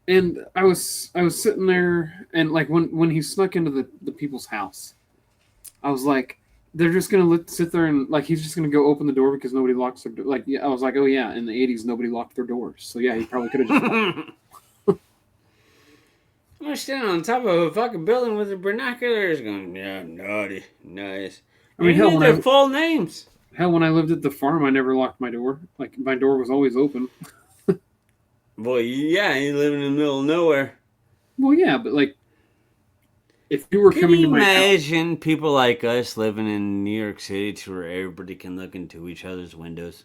And I was sitting there, and like when he snuck into the people's house, I was like, they're just gonna sit there and like he's just gonna go open the door because nobody locks their door. Like, yeah, I was like, oh yeah, in the '80s nobody locked their doors, so yeah, he probably could have just. We're standing on top of a fucking building with the binoculars going, yeah, naughty, nice. I mean, hell, their full names. Hell, when I lived at the farm, I never locked my door. Like, my door was always open. Boy, yeah, you live in the middle of nowhere. Well, yeah, but like, if you were coming to my house... imagine people like us living in New York City to where everybody can look into each other's windows?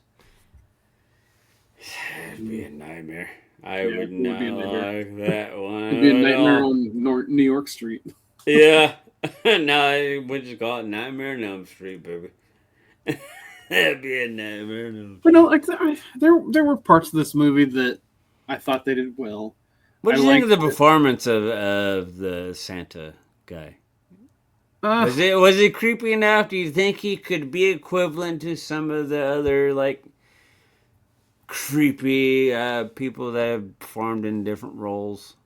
It'd be a nightmare. I would not like that one. It'd be a nightmare on New York Street. Yeah. No, we just call it Nightmare on Elm Street, baby. That'd be a nightmare on Elm Street. But no, like, there were parts of this movie that I thought they did well. What do you think of the performance of the Santa guy? Was it creepy enough? Do you think he could be equivalent to some of the other, like, creepy people that have performed in different roles?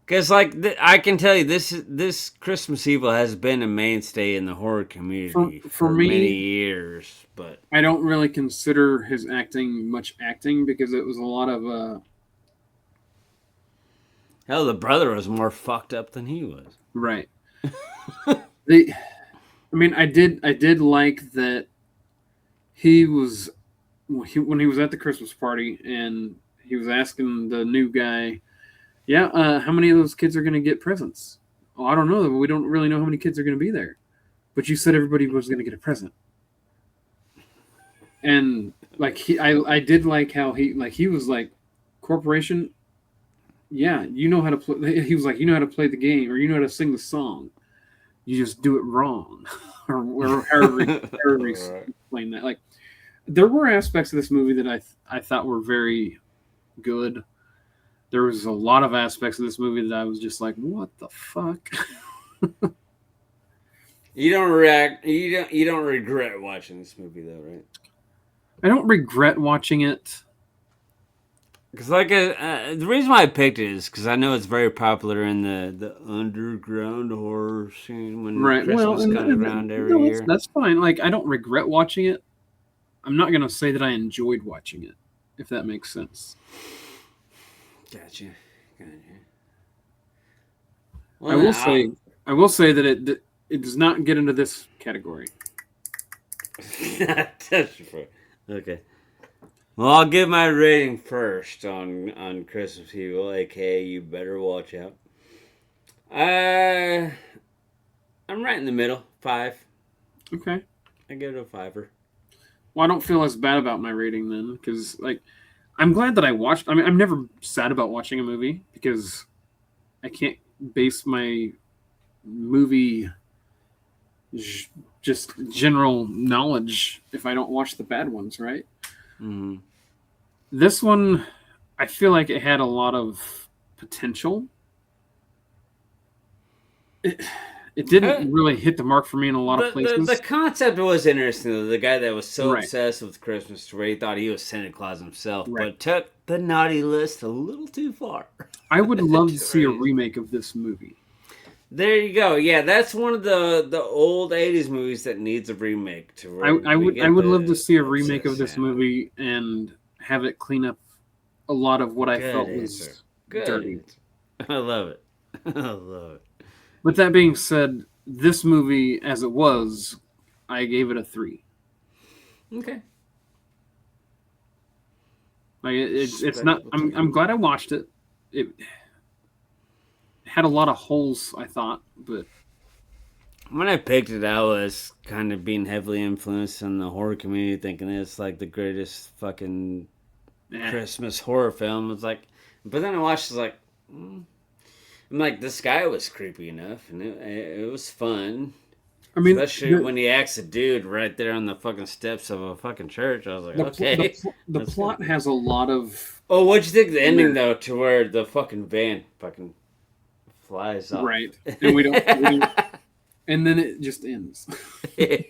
Because, like, I can tell you, this Christmas Evil has been a mainstay in the horror community for me, many years. But I don't really consider his acting much acting because it was a lot of... Hell, the brother was more fucked up than he was. Right. I mean, I did like that he was... when he was at the Christmas party and he was asking the new guy, how many of those kids are going to get presents? Oh, I don't know. We don't really know how many kids are going to be there. But you said everybody was going to get a present. And like I did like how he was like, corporation, yeah, you know how to play. He was like, you know how to play the game, or you know how to sing the song. You just do it wrong, or however you explain that. Like, there were aspects of this movie that I thought were very good. There was a lot of aspects of this movie that I was just like, what the fuck? You don't regret watching this movie though, right? I don't regret watching it. Because the reason why I picked it is because I know it's very popular in the underground horror scene when Christmas comes around every year. That's fine. Like, I don't regret watching it. I'm not gonna say that I enjoyed watching it, if that makes sense. Gotcha. Well, I will say that it does not get into this category. Okay. Well, I'll give my rating first on Christmas Evil, aka You Better Watch Out. I'm right in the middle, 5. Okay. I give it a 5. Well, I don't feel as bad about my rating then, because like, I'm glad that I watched. I mean, I'm never sad about watching a movie because I can't base my movie just general knowledge if I don't watch the bad ones, right? Mm-hmm. This one, I feel like it had a lot of potential. It didn't really hit the mark for me in a lot of places. The concept was interesting, though. The guy that was so Right. obsessed with Christmas to where he thought he was Santa Claus himself, Right. but took the naughty list a little too far. I would love to see a remake of this movie. There you go. Yeah, that's one of the old '80s movies that needs a remake. I would love to see a remake of this movie and have it clean up a lot of what I felt was dirty. I love it. I love it. With that being said, this movie, as it was, I gave it a 3. Okay. Like it's not. I'm glad I watched it. It had a lot of holes, I thought, but when I picked it, I was kind of being heavily influenced in the horror community, thinking it's like the greatest fucking Christmas horror film. It's like, but then I watched. It's like, I'm like, this guy was creepy enough, and it was fun. I mean, especially when he acts a dude right there on the fucking steps of a fucking church. I was like, okay. The plot has a lot of. Oh, what'd you think of the ending though? To where the fucking van fucking flies off, right? And we don't and then it just ends. Yeah,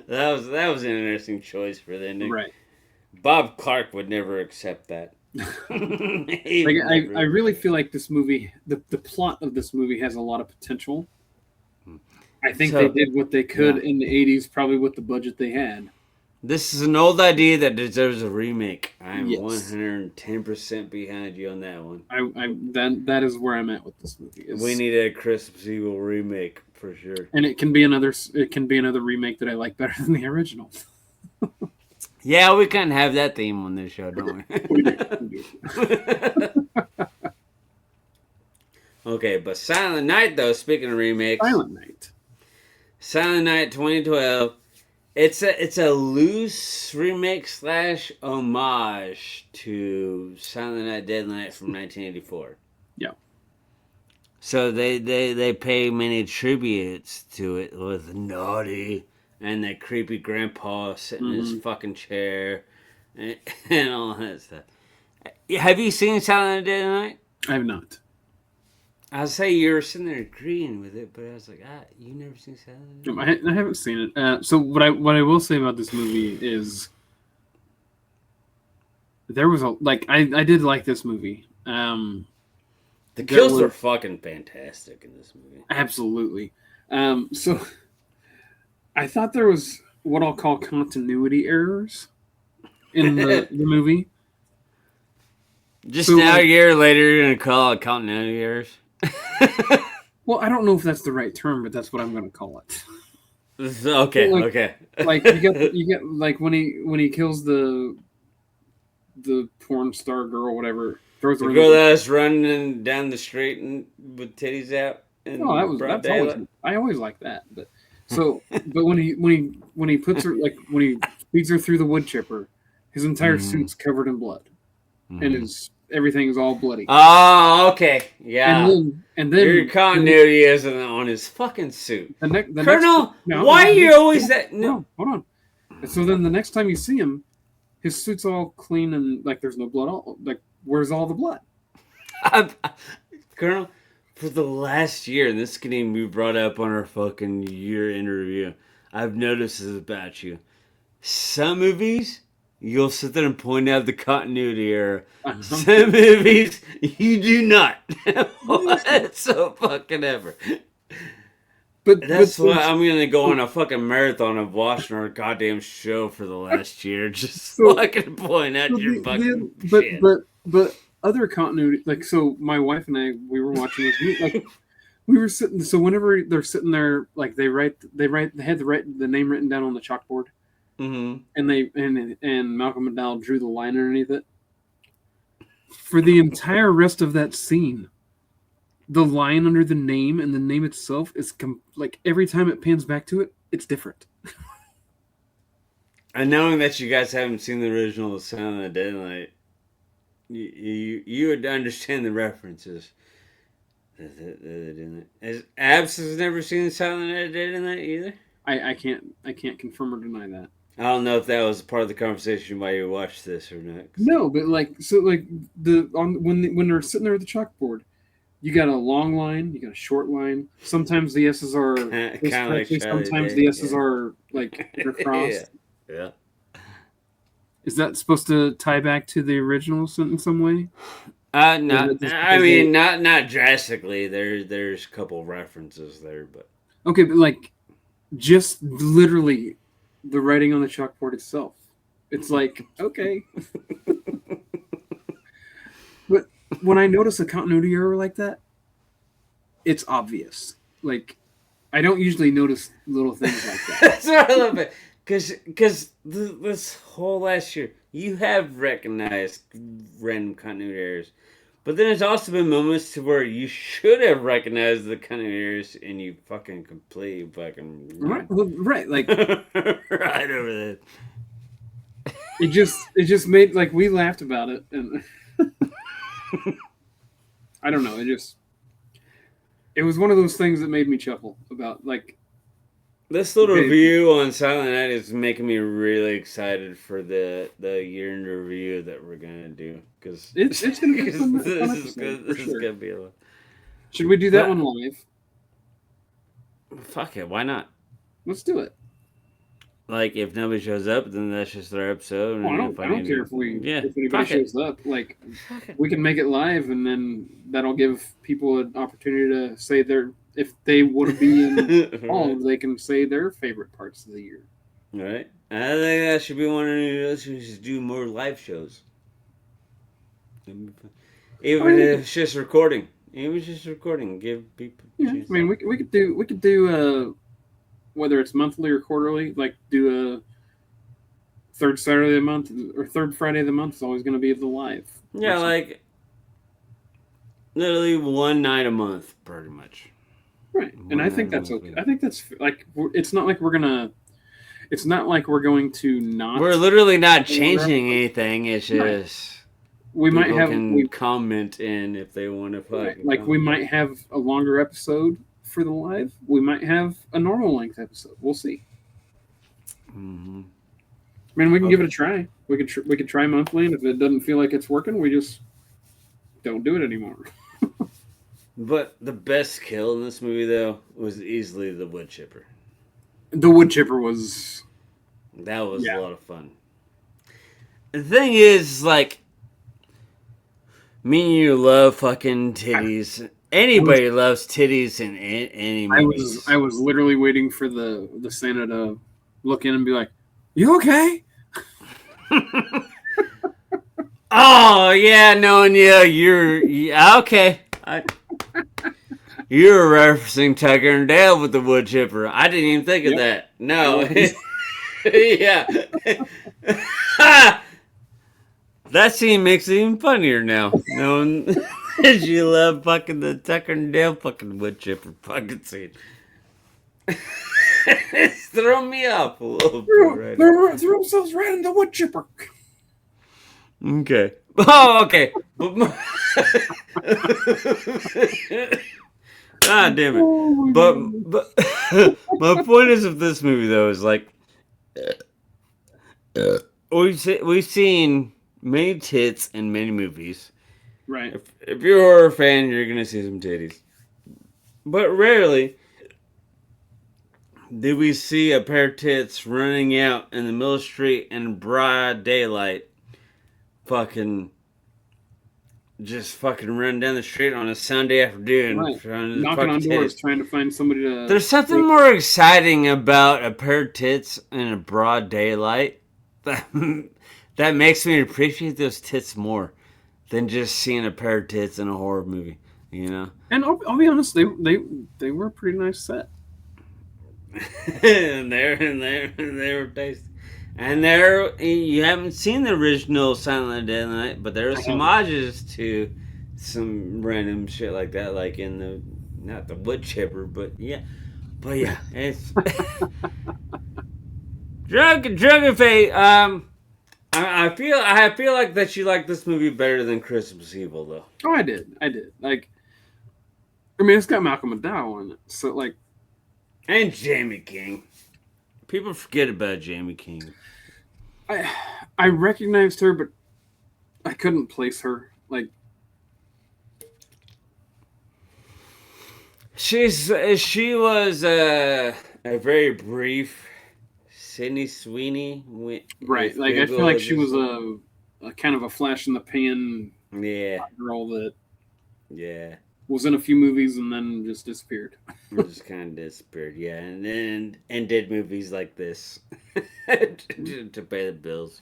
that was an interesting choice for the ending. Right. Bob Clark would never accept that. I really feel like this movie, the plot of this movie has a lot of potential. I think they did what they could in the 80s, probably with the budget they had. This is an old idea that deserves a remake. I'm 110% behind you on that one. That is where I'm at with this movie. We need a Christmas Evil remake for sure. And it can be another remake that I like better than the original. Yeah, we can have that theme on this show, don't we? We do. Okay, but Silent Night, though, speaking of remakes. Silent Night 2012. It's a loose remake / homage to Silent Night Deadly Night from 1984. Yeah. So they pay many tributes to it with naughty and that creepy grandpa sitting in his fucking chair and all that stuff. Have you seen Silent Night Deadly Night? I have not. I'll say you were sitting there agreeing with it, but I was like, you never seen Silent Night? I haven't seen it. So what I will say about this movie is there was I did like this movie. The kills were fucking fantastic in this movie. Absolutely. So I thought there was what I'll call continuity errors in the movie. Just so, now, a year later, you're gonna call it continuity errors. Well, I don't know if that's the right term, but that's what I'm going to call it. Okay, okay. Like you get like when he kills the porn star girl, whatever. Throws the girl that's running down the street and with titties out. I always like that. But but when he puts her when he feeds her through the wood chipper, his entire suit's covered in blood, and everything is all bloody. Oh, okay, yeah. And then your continuity isn't on his fucking suit. Colonel, why are you always that? No, hold on. And so then the next time you see him, his suit's all clean and there's no blood. Where's all the blood? Colonel, for the last year, and this can even be brought up on our fucking year interview, I've noticed this about you. Some movies, you'll sit there and point out the continuity error. Some movies, you do not. Whatsoever. But that's why I'm going to go on a fucking marathon of watching our goddamn show for the last year, just so I can point out your fucking shit. But other continuity, so my wife and I, we were watching this movie, we were sitting. So whenever they're sitting there, they had the name written down on the chalkboard. Mm-hmm. And Malcolm McDowell drew the line underneath it. For the entire rest of that scene, the line under the name and the name itself is every time it pans back to it, it's different. And knowing that you guys haven't seen the original Silent Night Deadly Night, you would understand the references. Has Abs has never seen Silent Night Deadly Night either? I can't confirm or deny that. I don't know if that was part of the conversation while you watched this or not. No, but like when they're sitting there at the chalkboard, you got a long line, you got a short line. Sometimes the S's are Kind of like Charlie sometimes Day, the S's are like intercrossed. Yeah. Is that supposed to tie back to the original in some way? Not. I mean, not drastically. There's a couple references there, but okay, but like just literally the writing on the chalkboard itself. It's like okay, but when I notice a continuity error like that, it's obvious. Like I don't usually notice little things like that. That's what I love it. Because this whole last year, you have recognized random continuity errors. But then there's also been moments to where you should have recognized the continuity errors and you fucking completely fucking... Right, like... right over there. It just made, like, we laughed about it. And I don't know, it was one of those things that made me chuckle about, like... This little review on Silent Night is making me really excited for the year in review that we're gonna do because it's gonna be this is gonna be a lot. Should we do that one live? Fuck it, why not? Let's do it. Like if nobody shows up, then that's just their episode. Well, I don't care if anybody shows up. Like we can make it live, and then that'll give people an opportunity to say if they want to be involved, they can say their favorite parts of the year. Right. I think that should be one of those who should do more live shows. Even if it's just recording. Give people. Yeah, I mean, we could do whether it's monthly or quarterly, like do a third Saturday of the month or third Friday of the month is always going to be the live. Yeah, like literally one night a month, pretty much. Right, and I think that's okay. I think that's like it's not like we're gonna. It's not like we're going to not. We're literally not changing anything. It's just we might have comment in if they want to fucking like we might have a longer episode for the live. We might have a normal length episode. We'll see. Mm-hmm. I mean, we can give it a try. We could try monthly, and if it doesn't feel like it's working, we just don't do it anymore. But the best kill in this movie, though, was easily the wood chipper. The wood chipper was... That was a lot of fun. The thing is, like, me and you love fucking titties. Anybody loves titties in any movie. I was literally waiting for the Santa to look in and be like, "You okay?" Oh, yeah, knowing you're okay. You were referencing Tucker and Dale with the wood chipper. I didn't even think of that. No. Yeah. That scene makes it even funnier now. Knowing that you love fucking the Tucker and Dale fucking wood chipper fucking scene. It's throwing me off a little bit. Right? Throw themselves right in the wood chipper. Okay. Oh, okay. God damn it. But my point is of this movie, though, is like we've seen many tits in many movies. Right. If you're a horror fan, you're going to see some titties. But rarely did we see a pair of tits running out in the middle of the street in broad daylight. Just fucking run down the street on a Sunday afternoon. Right. Knocking on doors, trying to find somebody to... There's something more exciting about a pair of tits in a broad daylight that makes me appreciate those tits more than just seeing a pair of tits in a horror movie, you know? And I'll be honest, they were a pretty nice set. and they were tasty. And you haven't seen the original Silent Night, but there are some homages to some random shit like that, like in not the wood chipper, but yeah, it's drug fate. I feel like that you like this movie better than Christmas Evil, though. Oh, I did. Like, I mean, it's got Malcolm McDowell in it, so like, and Jamie King. People forget about Jamie King. I recognized her, but I couldn't place her. Like, she was a very brief Sydney Sweeney. Right. Like, I feel like she was a kind of a flash in the pan girl that was in a few movies and then just disappeared. Just kind of disappeared, and did movies like this to pay the bills,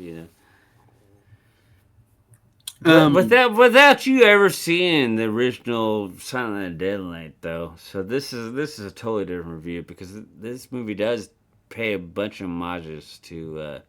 Without you ever seeing the original Silent Night, Deadly Night, though, so this is a totally different review because this movie does pay a bunch of homages to the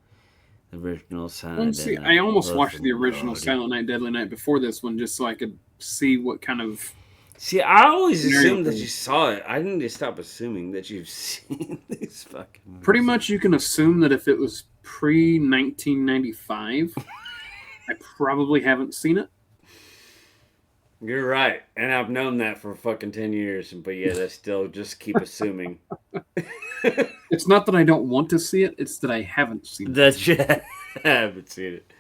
original Silent Night, Deadly Night. I almost watched the original Silent Night, Deadly Night before this one just so I could see what kind of. See, I always assumed that you saw it. I need to stop assuming that you've seen these fucking movies. Pretty much, you can assume that if it was pre-1995. I probably haven't seen it. You're right. And I've known that for fucking 10 years. But yet I still just keep assuming. It's not that I don't want to see it. It's that I haven't seen it. That's I haven't seen it.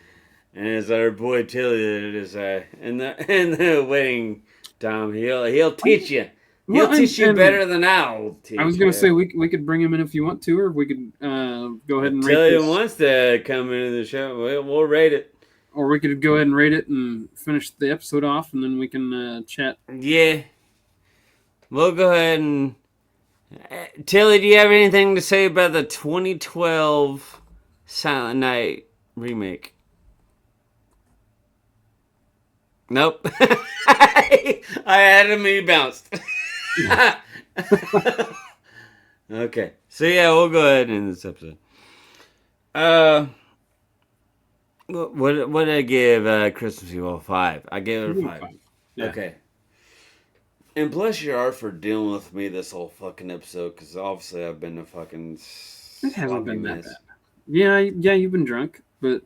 And as our boy Tilly is in the waiting time, he'll teach you. He'll teach you better than I'll teach you. I was going to say, we could bring him in if you want to, or we could go ahead and rate Tilly this. wants to come into the show. We'll rate it. Or we could go ahead and rate it and finish the episode off, and then we can chat. Yeah. We'll go ahead and... Tilly, do you have anything to say about the 2012 Silent Night remake? Nope. I had him and he bounced. Okay. So yeah, we'll go ahead and end this episode. What did I give Christmas Evil 5? I gave it a 5. Yeah. Okay. And bless your heart for dealing with me this whole fucking episode, because obviously I've been a fucking... It hasn't been that bad. Yeah, you've been drunk, but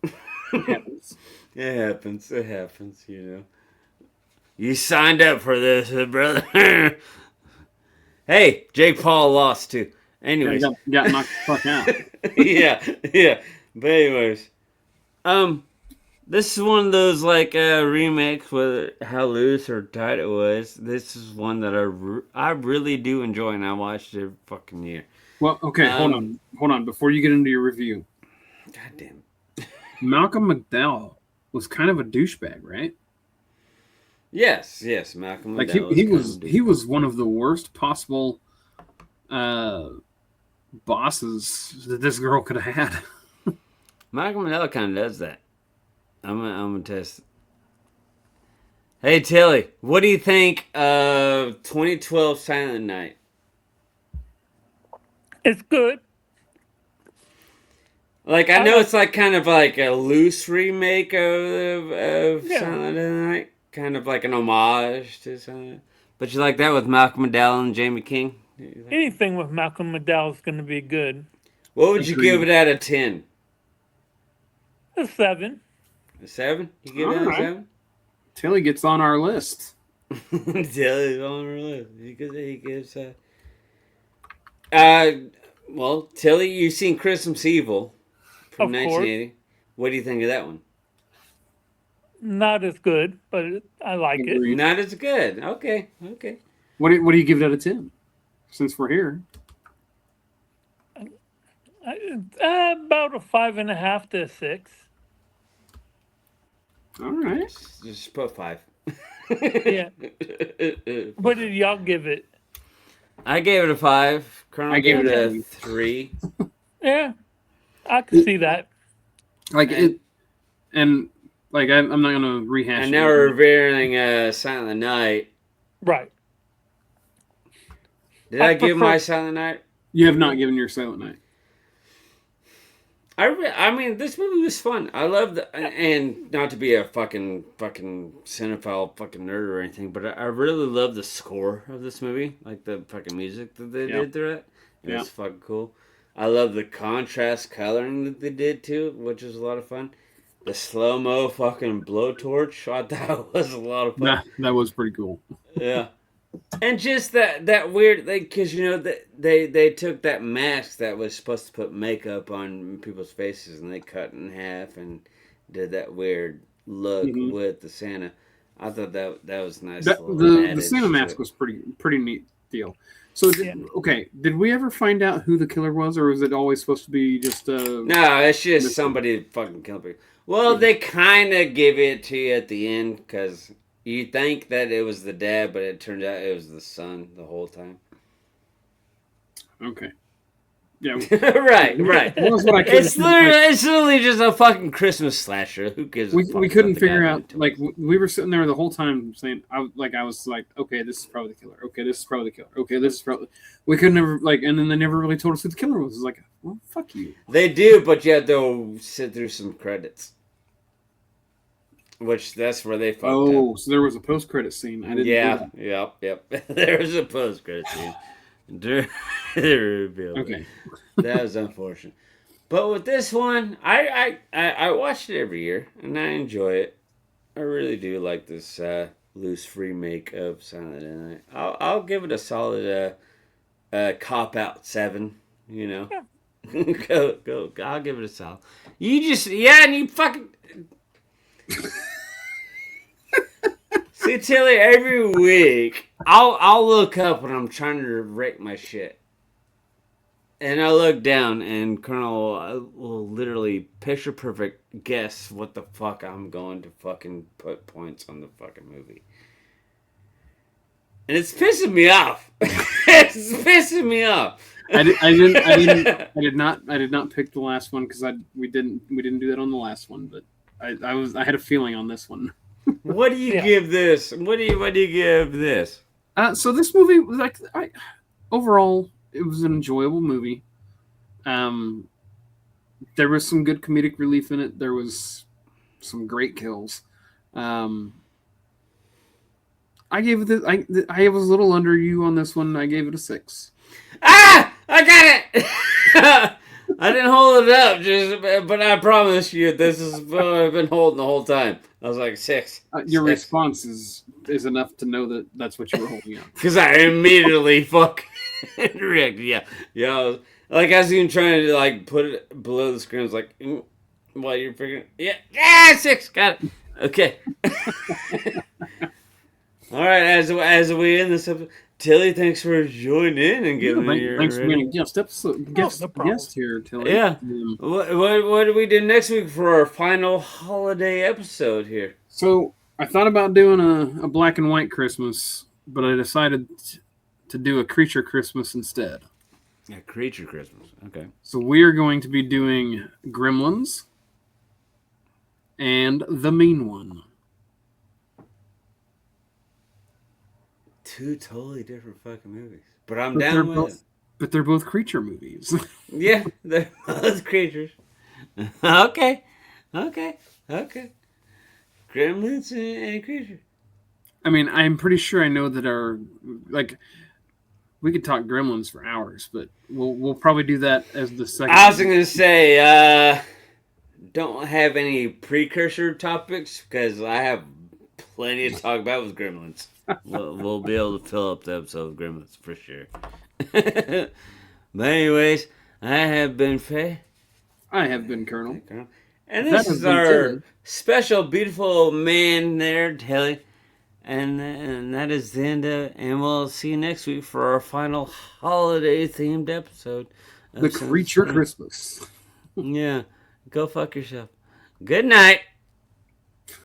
it happens. It happens, You signed up for this, brother. Hey, Jake Paul lost too. Anyways. Got knocked the fuck out. yeah. But anyways. This is one of those remakes with how loose or tight it was. This is one that I really do enjoy, and I watched it fucking year. Well, okay, hold on. Before you get into your review, goddamn, Malcolm McDowell was kind of a douchebag, right? Yes, Malcolm McDowell. He was one of the worst possible bosses that this girl could have had. Malcolm McDowell kind of does that. I'm gonna test. Hey Tilly, what do you think of 2012 Silent Night? It's good. I know it's kind of like a loose remake of Silent Night, kind of like an homage to Silent Night. But you like that with Malcolm McDowell and Jamie King? Anything with Malcolm McDowell is going to be good. What would you give it out of 10? A 7. A 7? You give it a 7? Tilly gets on our list. Tilly's on our list. He gives well, Tilly, you've seen Christmas Evil from 1980. What do you think of that one? Not as good, but I like it. Not as good. Okay. What do you give it out of 10? Since we're here. About a 5.5 to a 6. All right. Just put 5. Yeah. What did y'all give it? I gave it a 5. Colonel gave it a 3. Yeah, I can see that. I'm not gonna rehash. And now we're reviewing Silent Night. Right. Did I give my Silent Night? You have not given your Silent Night. I mean, this movie was fun. I love and not to be a fucking cinephile fucking nerd or anything, but I really love the score of this movie, like the fucking music that they did through it. It was fucking cool. I love the contrast coloring that they did too, which was a lot of fun. The slow-mo fucking blowtorch, I thought was a lot of fun. That was pretty cool. Yeah. And just that weird, like, because you know that they took that mask that was supposed to put makeup on people's faces and they cut it in half and did that weird look Mhm. with the Santa. I thought that was nice. That, little the adage Santa to mask it. was pretty neat deal. So okay, did we ever find out who the killer was, or was it always supposed to be just No, it's just Mr. somebody fucking killed people. Well, Yeah. they kind of give it to you at the end because you think that it was the dad, but it turned out it was the son the whole time. Okay. Yeah. right. What was what I couldn't It's literally just a fucking Christmas slasher. Who gives a fuck we about couldn't the figure guy out, that like, we were sitting there the whole time saying, I was like, okay, this is probably the killer. Okay, this is probably the killer. Okay, this is probably. We could never, like, and then they never really told us who the killer was. It's like, well, fuck you. They do, but you have to sit through some credits. Which that's where they fucked up. Oh, so there was a post credit scene. I didn't know that. Yep. There was a post credit scene. During the reveal. Okay. That was unfortunate. But with this one, I watched it every year and I enjoy it. I really do like this loose remake of Silent Night. I'll give it a solid cop out 7. You know, go. I'll give it a solid. And you fucking. See, Tilly, every week I'll look up when I'm trying to rate my shit, and I look down, and Colonel will literally picture perfect guess what the fuck I'm going to fucking put points on the fucking movie, and it's pissing me off. It's pissing me off. I did not pick the last one because we didn't do that on the last one, but I had a feeling on this one. What do you give this? What do you give this? So this movie, like, overall, it was an enjoyable movie. There was some good comedic relief in it. There was some great kills. I gave it. I was a little under you on this one. I gave it a 6. Ah! I got it! I didn't hold it up, but I promise you, this is what I've been holding the whole time. I was like 6. Your response is enough to know that that's what you were holding up. Because I immediately fucking reacted. Yeah. Like, I was even trying to, like, put it below the screen. I was like, while you're figuring, 6. Got it. Okay. All right, as we end this episode, Tilly, thanks for joining in and giving me your. Thanks for being a guest here, Tilly. Yeah. What do we do next week for our final holiday episode here? So I thought about doing a black and white Christmas, but I decided to do a creature Christmas instead. Yeah, creature Christmas. Okay. So we are going to be doing Gremlins and The Mean One. 2 totally different fucking movies. But I'm down with it. But they're both creature movies. Yeah, they're both creatures. Okay. Gremlins and creatures. I mean, I'm pretty sure I know that we could talk Gremlins for hours, but we'll probably do that as the second. I was going to say, don't have any precursor topics because I have plenty to talk about with Gremlins. We'll be able to fill up the episode with Gremlins for sure. But anyways, I have been Faye. I have been Colonel. And this is our special, beautiful man there, Tilly. And that is the end of it. And we'll see you next week for our final holiday-themed episode. The Creature Christmas. Yeah. Go fuck yourself. Good night.